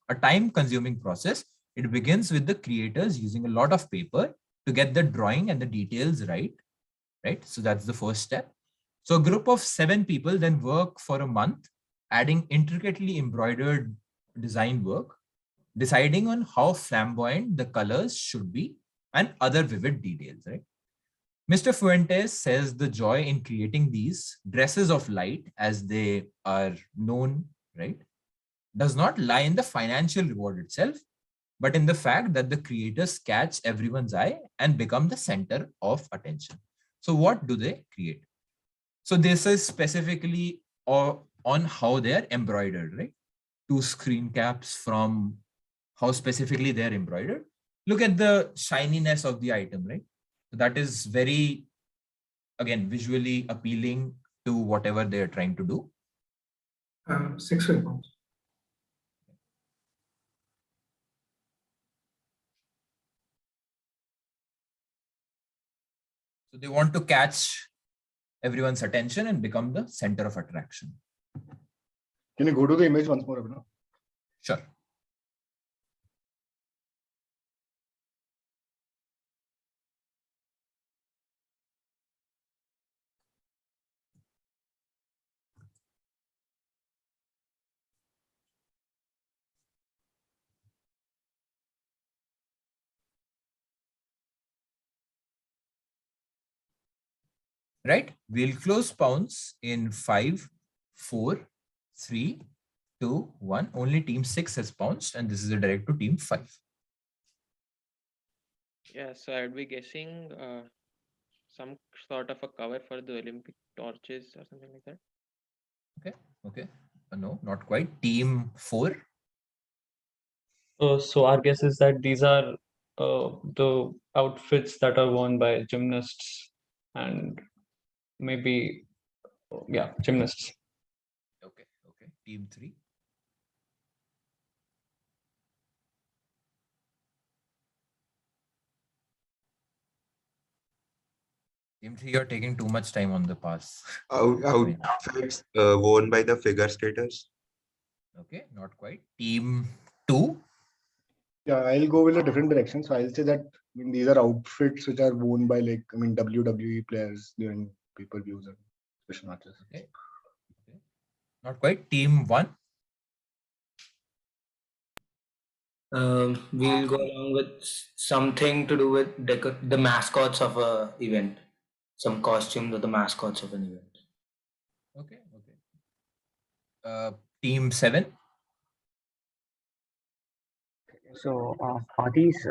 A time-consuming process. It begins with the creators using a lot of paper to get the drawing and the details right? So that's the first step. So a group of 7 people then work for a month, adding intricately embroidered design work, deciding on how flamboyant the colors should be and other vivid details, right? Mr. Fuentes says the joy in creating these dresses of light, as they are known, right, does not lie in the financial reward itself, but in the fact that the creators catch everyone's eye and become the center of attention. So what do they create? So this is specifically on how they're embroidered, right? 2 screen caps from how specifically they're embroidered. Look at the shininess of the item, right? So that is very, again, visually appealing to whatever they're trying to do. 6 will bounce. So they want to catch everyone's attention and become the center of attraction. Can you go to the image once more, Abhinav? Sure. Right? We'll close pounds in 5, 4, 3, 2, 1. Only team 6 has pounced, and this is a direct to team 5. Yeah, so I'd be guessing some sort of a cover for the Olympic torches or something like that. Okay. No, not quite. Team 4. So our guess is that these are the outfits that are worn by gymnasts and maybe, yeah, gymnasts. Okay. Team 3. Team 3, you're taking too much time on the pass. Outfits worn by the figure skaters. Okay, not quite. Team 2. Yeah, I'll go with a different direction. So I'll say that these are outfits which are worn by WWE players during pay-per-views and special matches. Okay. Not quite. Team 1. We'll go along with something to do with the mascots of a event. Some costumes of the mascots of an event. Okay. Team 7. So are these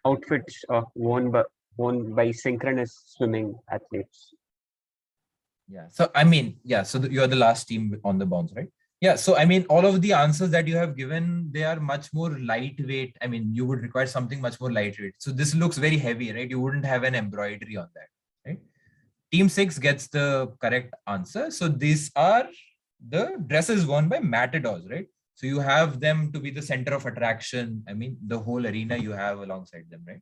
outfits worn by synchronous swimming athletes? Yeah. So I mean, yeah. So you are the last team on the bounce, right? Yeah. So I mean, all of the answers that you have given, they are much more lightweight. I mean, you would require something much more lightweight. So this looks very heavy, right? You wouldn't have an embroidery on that, right? Team 6 gets the correct answer. So these are the dresses worn by matadors, right? So you have them to be the center of attraction. I mean, the whole arena you have alongside them, right?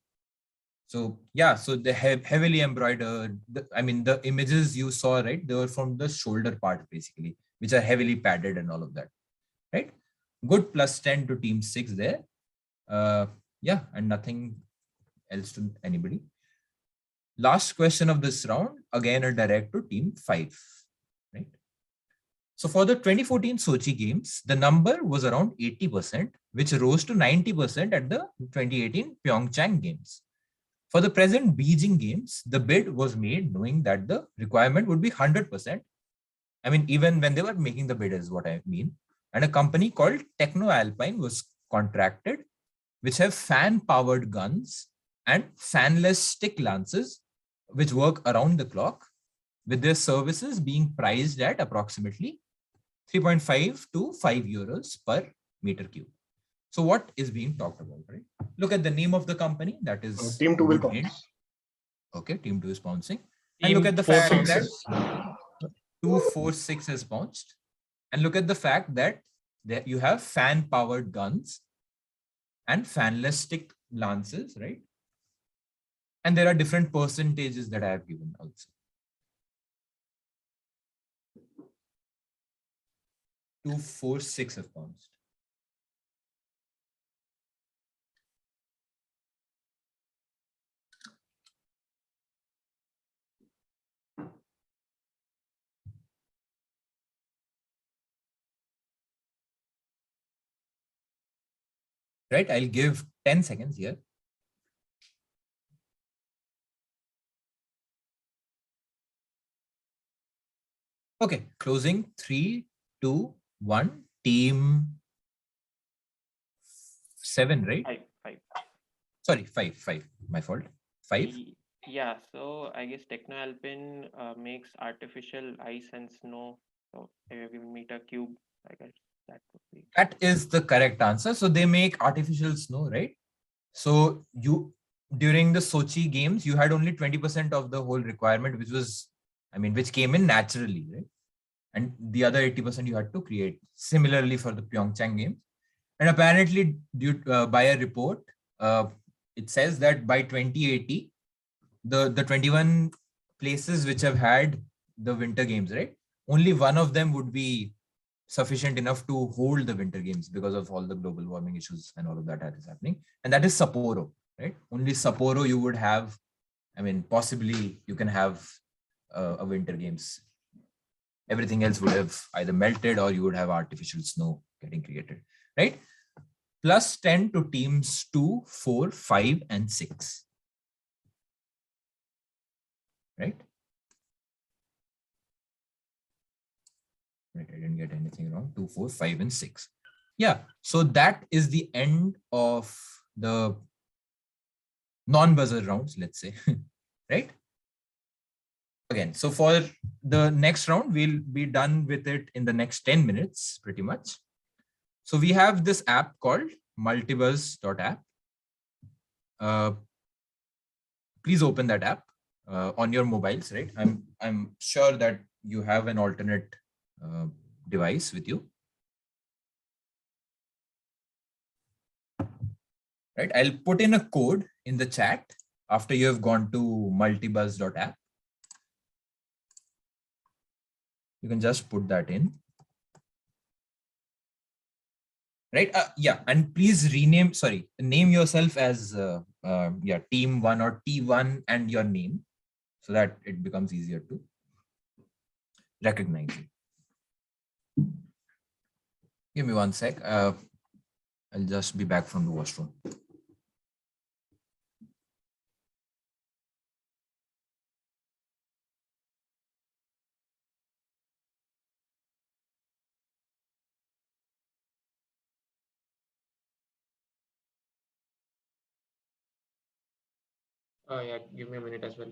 So yeah, so they have heavily embroidered. I mean, the images you saw, right? They were from the shoulder part, basically, which are heavily padded and all of that, right? Good +10 to team 6 there. Yeah, and nothing else to anybody. Last question of this round, again a direct to team 5, right? So for the 2014 Sochi Games, the number was around 80%, which rose to 90% at the 2018 Pyeongchang Games. For the present Beijing Games, the bid was made knowing that the requirement would be 100%. I mean, even when they were making the bid is what I mean. And a company called Techno Alpine was contracted, which have fan-powered guns and fanless stick lances, which work around the clock, with their services being priced at approximately 3.5 to 5 euros per meter cube. So what is being talked about, right? Look at the name of the company. That is Team 2 will bounce. Okay, team 2 is bouncing. And look at the fact that 2, 4, 6 is bounced. And look at the fact that there you have fan powered guns and fanless stick lances, right? And there are different percentages that I have given also. 2, 4, 6 have bounced. Right, I'll give 10 seconds here. Okay, closing 3, 2, 1. Team 7, right? 5. Sorry, 5. My fault. 5. Yeah, so I guess Techno Alpine makes artificial ice and snow. So they have given me a cube. I guess that would be. That is the correct answer. So they make artificial snow, right? So you during the Sochi games, you had only 20% of the whole requirement, which was, I mean, which came in naturally, right? And the other 80% you had to create. Similarly for the Pyeongchang games. And apparently, due by a report, it says that by 2080, the 21 places which have had the winter games, right? Only one of them would be sufficient enough to hold the winter games because of all the global warming issues and all of that is happening. And that is Sapporo, right? Only Sapporo you would have, I mean, possibly you can have a winter games. Everything else would have either melted or you would have artificial snow getting created, right? Plus 10 to teams 2, 4, 5, and 6. Right? Right, I didn't get anything wrong. 2, 4, 5, and 6. Yeah, so that is the end of the non-buzzer rounds, let's say, right? Again, so for the next round, we'll be done with it in the next 10 minutes, pretty much. So we have this app called multibuzz.app. Please open that app on your mobiles, right? I'm sure that you have an alternate device with you. Right, I'll put in a code in the chat after you have gone to multibuzz.app. You can just put that in. Right, yeah, and please name yourself as team 1 or T1 and your name so that it becomes easier to recognize you. Give me 1 sec. I'll just be back from the washroom. Yeah, give me a minute as well.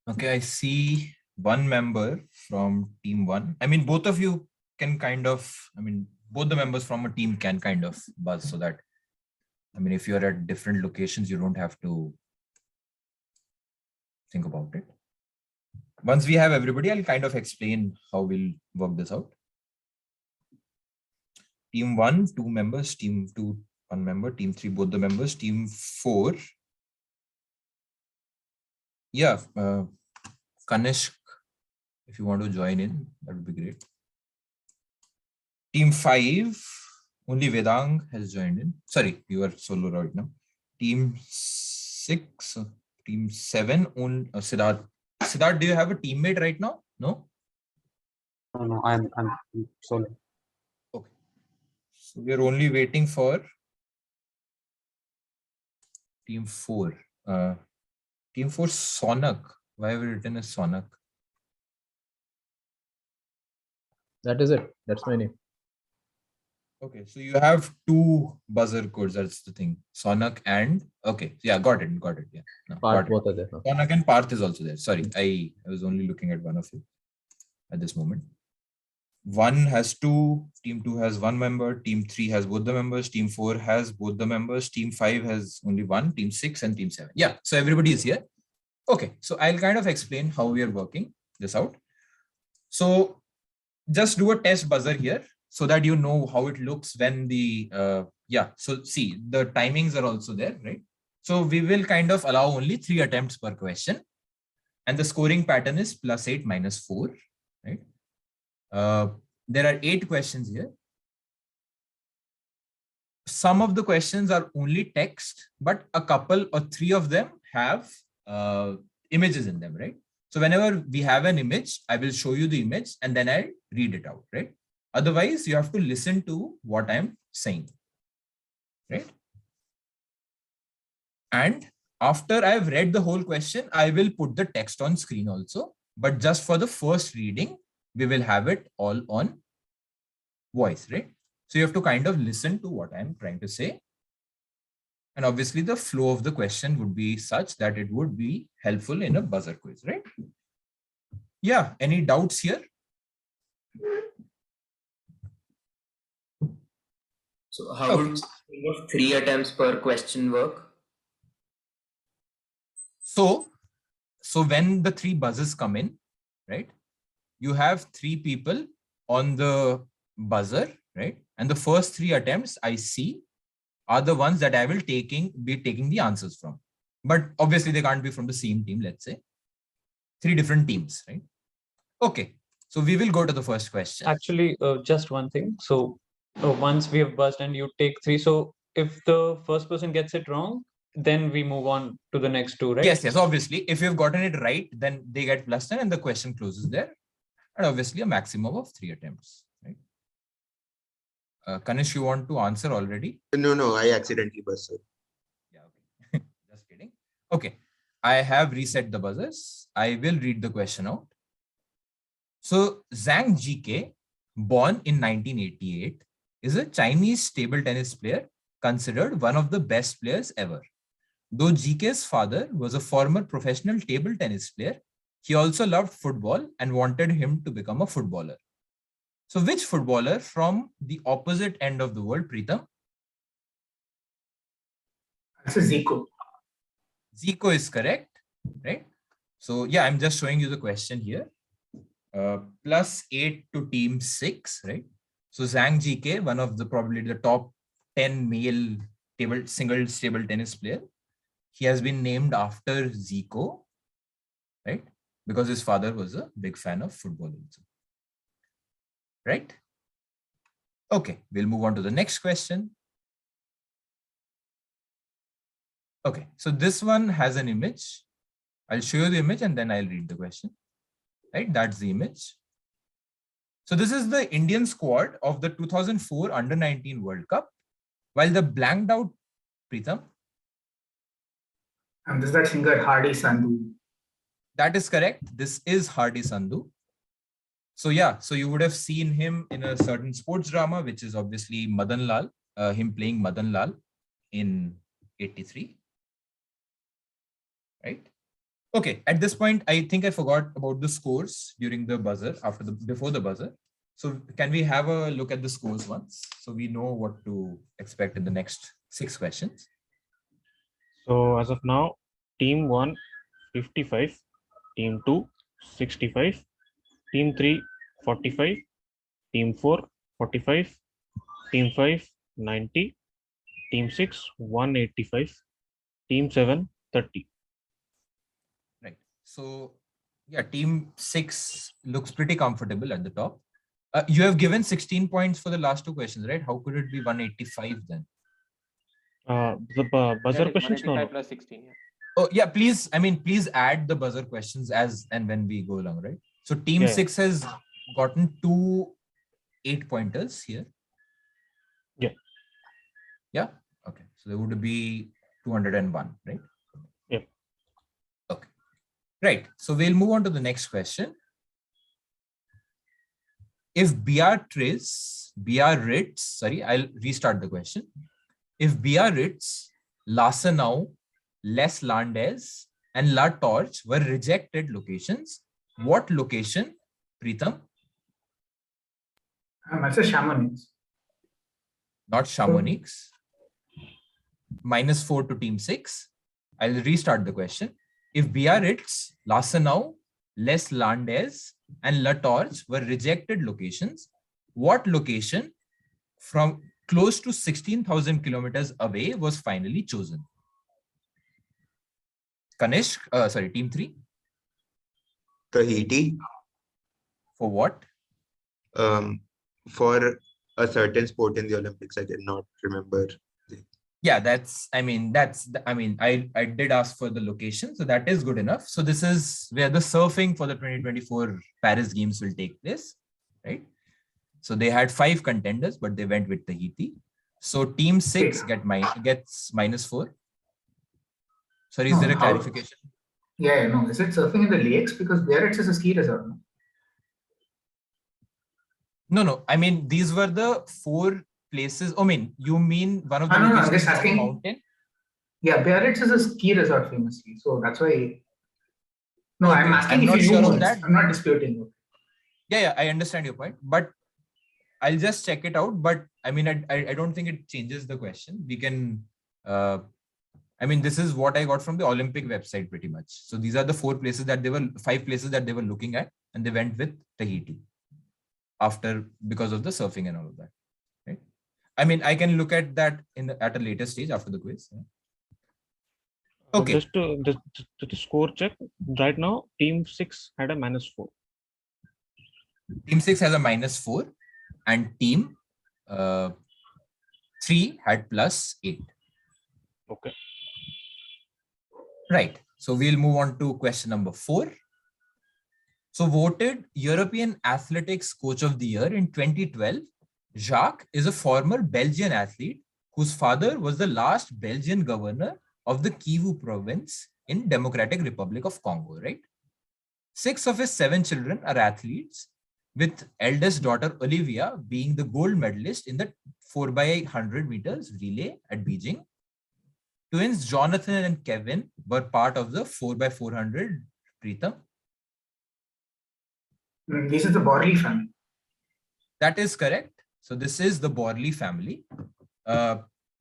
Okay, I see one member from team 1. I mean, both of you can kind of, both the members from a team can kind of buzz so that, if you're at different locations, you don't have to think about it. Once we have everybody, I'll kind of explain how we'll work this out. Team 1, 2 members, team 2, 1 member, team 3, both the members, team 4. Yeah, Kanishk, if you want to join in, that would be great. Team 5, only Vedang has joined in. Sorry, you are solo right now. Team 6, team 7, Siddharth. Siddharth, do you have a teammate right now? No? No, I'm solo. Okay. So we are only waiting for team 4. Team 4, Sonak. Why have we written as Sonak? That is it. That's my name. Okay, so you have two buzzer codes. That's the thing. Sonak and okay, yeah, got it. Yeah, no, Part got it. both are there. Sonak and Parth is also there. Sorry, I was only looking at one of you at this moment. One has two, team 2 has one member, team 3 has both the members, team 4 has both the members, team 5 has only one, team 6 and team 7. Yeah, so everybody is here. Okay, so I'll kind of explain how we are working this out. So just do a test buzzer here so that you know how it looks when the, so see, the timings are also there, right? So we will kind of allow only 3 attempts per question. And the scoring pattern is +8 -4, right? There are 8 questions here. Some of the questions are only text, but a couple or 3 of them have images in them, right? So whenever we have an image, I will show you the image and then I'll read it out, right? Otherwise, you have to listen to what I'm saying, right? And after I've read the whole question, I will put the text on screen also, but just for the first reading, we will have it all on voice, right? So you have to kind of listen to what I'm trying to say. And obviously the flow of the question would be such that it would be helpful in a buzzer quiz, right? Yeah, any doubts here? So how would 3 attempts per question work? So when the 3 buzzers come in, right? You have 3 people on the buzzer, right? And the first 3 attempts I see are the ones that I will be taking the answers from. But obviously they can't be from the same team, let's say. 3 different teams, right? Okay, so we will go to the first question. Actually, just one thing. So once we have buzzed and you take 3, so if the first person gets it wrong, then we move on to the next 2, right? Yes, obviously. If you've gotten it right, then they get +10 and the question closes there. And obviously a maximum of 3 attempts, right? Kanish, you want to answer already? No, I accidentally buzzed. Yeah, okay. Just kidding. Okay, I have reset the buzzers. I will read the question out. So Zhang Jike, born in 1988, is a Chinese table tennis player considered one of the best players ever. Though Jike's father was a former professional table tennis player, he also loved football and wanted him to become a footballer. So which footballer from the opposite end of the world, Preetham? That's a Zico. Zico is correct, right? So yeah, I'm just showing you the question here. +8 to team 6, right? So Zhang Jike, one of the probably the top 10 male singles table tennis player. He has been named after Zico, right? Because his father was a big fan of football also. Right? Okay, we'll move on to the next question. Okay, so this one has an image. I'll show you the image and then I'll read the question. Right, that's the image. So this is the Indian squad of the 2004 Under-19 World Cup. While the blanked out, Preetham. And this is that singer Hardy Sandhu. That is correct. This is Hardy Sandhu. So yeah, so you would have seen him in a certain sports drama, which is obviously Madan Lal, him playing Madan Lal in 83. Right? Okay, at this point, I think I forgot about the scores during the buzzer, before the buzzer. So can we have a look at the scores once so we know what to expect in the next 6 questions? So as of now, team 1, 55, team 2, 65, team 3, 45, team 4, 45, team 5, 90, team 6, 185, team 7, 30. Right. So yeah, team 6 looks pretty comfortable at the top. You have given 16 points for the last 2 questions, right? How could it be 185 then? The buzzer questions, no. +16, yeah. Oh yeah, please. I mean, please add the buzzer questions as and when we go along, right? So team 6 has gotten 2 8-pointers here. Yeah. Yeah. Okay. So there would be 201, right? Yeah. Okay. Right. So we'll move on to the next question. If sorry, I'll restart the question. If Biarritz, Lassenau, Les Landes, and La Torche were rejected locations, what location, Preetham? I'd say Chamonix. Not Chamonix. -4 to team 6. I'll restart the question. If Biarritz, Lassenau, Les Landes, and La Torche were rejected locations, what location from close to 16,000 kilometers away was finally chosen? Kanishk, sorry, team 3. Tahiti. For what? For a certain sport in the Olympics, I cannot remember. Yeah, I did ask for the location, so that is good enough. So this is where the surfing for the 2024 Paris Games will take place, right? So they had 5 contenders, but they went with Tahiti. So team 6 gets -4. Sorry, is there a clarification? Yeah, no. Is it surfing in the lakes? Because Biarritz is a ski resort. No. I mean, these were the 4 places. I mean, you mean one of the No, locations I'm just on a asking. mountain? Yeah, Biarritz is a ski resort famously, so that's why. No, Okay. I'm asking I'm if not you sure knew of once. that. I'm not disputing. Yeah, I understand your point, but I'll just check it out. But I mean, I don't think it changes the question. We can, I mean, this is what I got from the Olympic website pretty much. So these are the 5 places that they were looking at, and they went with Tahiti because of the surfing and all of that, right? I mean, I can look at that at a later stage after the quiz. Yeah. Okay. Just to score check right now, team 6 had a -4. Team 6 has a -4, and team 3 had +8. Okay. Right. So we'll move on to question number 4. So voted European Athletics Coach of the Year in 2012, Jacques is a former Belgian athlete whose father was the last Belgian governor of the Kivu province in Democratic Republic of Congo, right? 6 of his 7 children are athletes, with eldest daughter Olivia being the gold medalist in the 4x100 meters relay at Beijing. Twins Jonathan and Kevin were part of the 4x400. Preetham? This is the Borley family. That is correct. So this is the Borley family.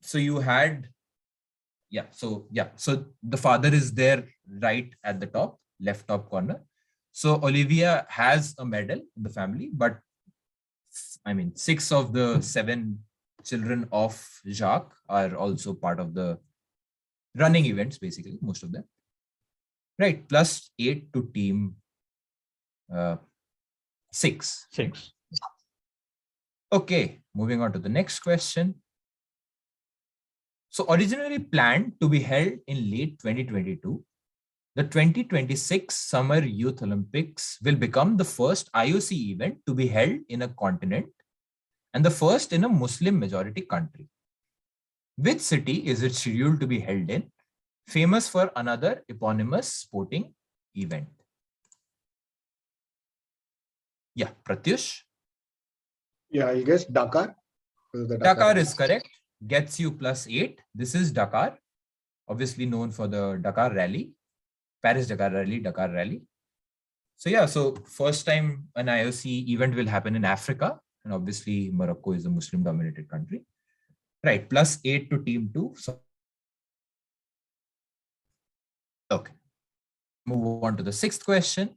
So you had, so the father is there right at the top, left top corner. So Olivia has a medal in the family, but I mean, 6 of the 7 children of Jacques are also part of the running events, basically, most of them. Right, +8 to team 6. Okay, moving on to the next question. So originally planned to be held in late 2022, the 2026 Summer Youth Olympics will become the first IOC event to be held in a continent and the first in a Muslim majority country. Which city is it scheduled to be held in, famous for another eponymous sporting event? Yeah, Pratyush? Yeah, I guess Dakar. Dakar is correct. Gets you +8. This is Dakar, obviously known for the Dakar Rally, Paris-Dakar Rally, Dakar Rally. So yeah, so first time an IOC event will happen in Africa, and obviously Morocco is a Muslim-dominated country. Right, +8 to team 2. So, okay, move on to the 6th question.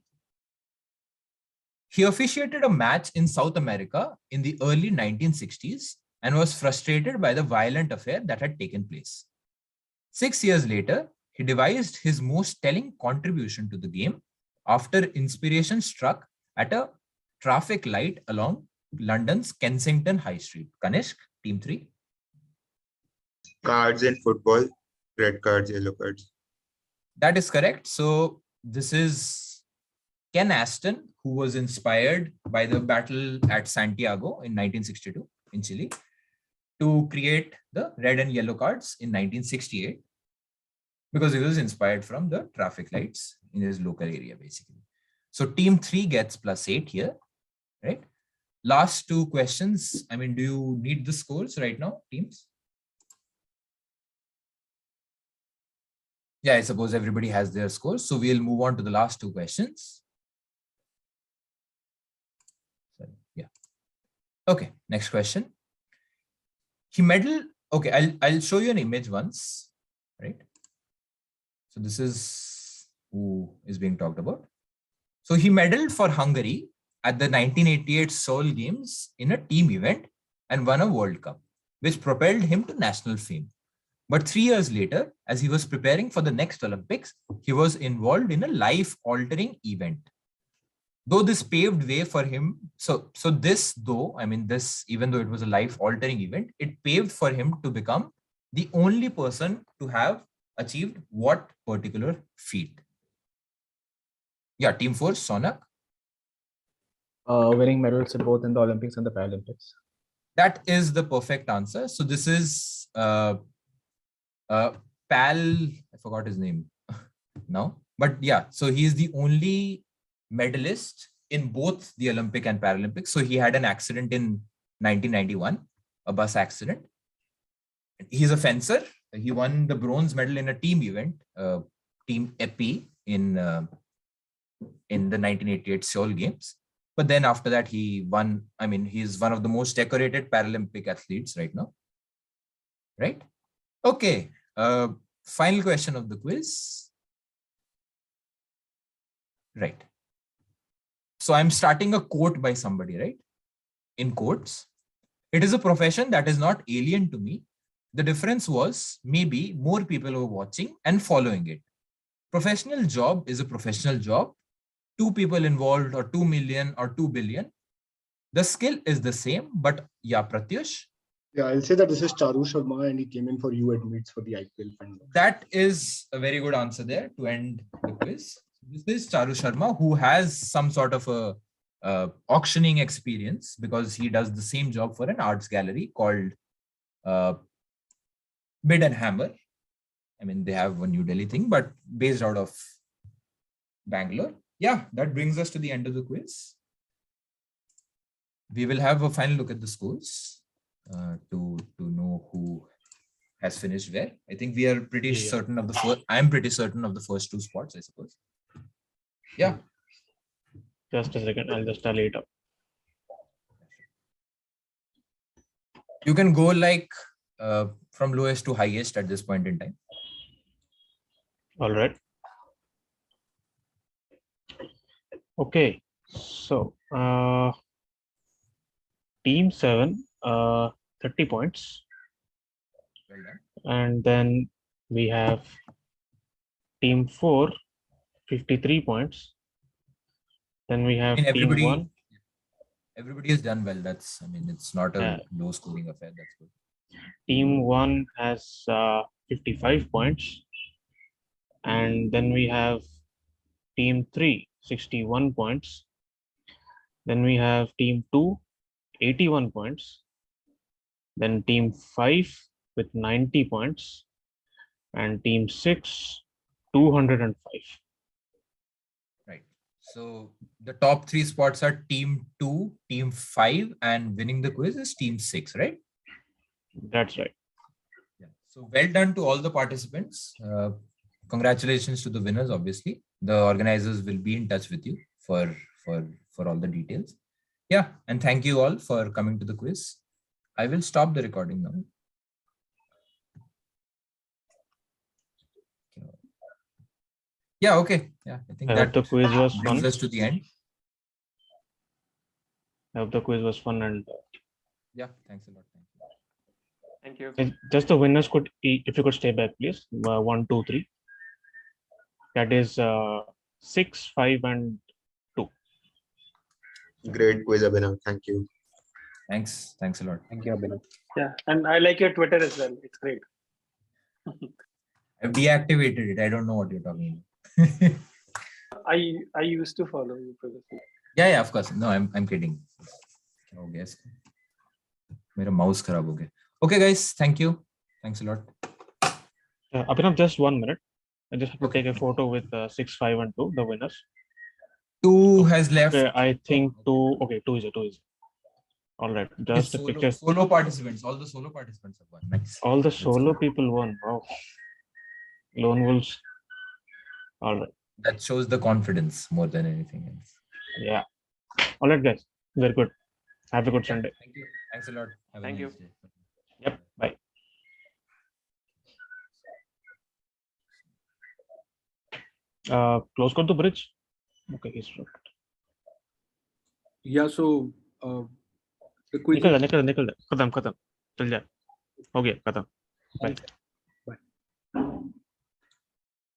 He officiated a match in South America in the early 1960s and was frustrated by the violent affair that had taken place. 6 years later, he devised his most telling contribution to the game after inspiration struck at a traffic light along London's Kensington High Street. Kanishk, team 3. Cards in football, red cards, yellow cards. That is correct. So this is Ken Aston, who was inspired by the battle at Santiago in 1962 in Chile to create the red and yellow cards in 1968, because he was inspired from the traffic lights in his local area, basically. So team 3 gets +8 here, right? last two questions. I mean, do you need the scores right now, teams? Yeah, I suppose everybody has their scores. So we'll move on to the last two questions. Yeah. Okay, next question. He medaled. Okay, I'll show you an image once, right? So this is who is being talked about. So he medaled for Hungary at the 1988 Seoul Games in a team event and won a World Cup, which propelled him to national fame. But 3 years later, as he was preparing for the next Olympics, he was involved in a life-altering event. Though this paved way for him, even though it was a life-altering event, it paved for him to become the only person to have achieved what particular feat? Yeah, Team 4, Sonak. Winning medals in both in the Olympics and the Paralympics. That is the perfect answer. So this is Pal, I forgot his name now, but yeah, so he is the only medalist in both the Olympic and Paralympics. So he had an accident in 1991, a bus accident. He's a fencer. He won the bronze medal in a team event, Team Epi in the 1988 Seoul Games. But then after that, he won. I mean, he's one of the most decorated Paralympic athletes right now. Right? Okay. Final question of the quiz. Right. So I'm starting a quote by somebody, right? In quotes. It is a profession that is not alien to me. The difference was maybe more people were watching and following it. Professional job is a professional job. 2 people involved or 2 million or 2 billion. The skill is the same, but yeah, Pratyush. Yeah, I'll say that this is Charu Sharma and he came in for you at Wits for the IPL final. That is a very good answer there to end the quiz. This is Charu Sharma, who has some sort of a auctioning experience because he does the same job for an arts gallery called Bid and Hammer. I mean, they have a New Delhi thing, but based out of Bangalore. Yeah, that brings us to the end of the quiz. We will have a final look at the scores to know who has finished where. I think we are pretty certain of the first. I'm pretty certain of the first 2 spots, I suppose. Yeah. Just a second, I'll just tally it up. You can go like from lowest to highest at this point in time. All right. Okay, so Team 7, 30 points. Well done. And then we have Team 4, 53 points. Then we have Team 1. Everybody has done well. That's, I mean, it's not a low scoring affair. That's good. Team 1 has 55 points. And then we have Team 3, 61 points. Then we have Team 2, 81 points. Then Team 5 with 90 points. And Team 6, 205. Right. So the top 3 spots are Team 2, Team 5, and winning the quiz is Team 6, right? That's right. Yeah. So well done to all the participants. Congratulations to the winners, obviously. The organizers will be in touch with you for all the details. Yeah, and thank you all for coming to the quiz. I will stop the recording now. Yeah, okay. Yeah, I think that the quiz was brings fun. us to the end. I hope the quiz was fun and yeah, thanks a lot. Thank you. Just the winners could, if you could stay back, please. 1, 2, 3. That is 6, 5, and 2. Great quiz, Abhinav. Thank you. Thanks a lot. Thank you, Abhinav. Yeah, and I like your Twitter as well. It's great. I've deactivated it. I don't know what you're talking about. I used to follow you previously. Yeah, of course. No, I'm kidding. Okay, my mouse kharab ho gaya. Okay, guys. Thank you. Thanks a lot. Abhinav, just 1 minute. I just have to take a photo with 6, 5, and 2, the winners. 2 has left. Okay, I think 2. Okay, 2 is it. All right, Okay, just the pictures. solo participants. All the solo participants have won. Nice. All the That's solo good. people won. Wow. Lone wolves. All right. That shows the confidence more than anything else. Yeah. All right, guys. Very good. Have a good Sunday. Thank you. Thanks a lot. Have a Thank nice you. day. Yep. Bye. Close call to bridge. Okay, he's Yeah, so the quiz निकल जा खत्म चल जा हो गया खत्म. Bye.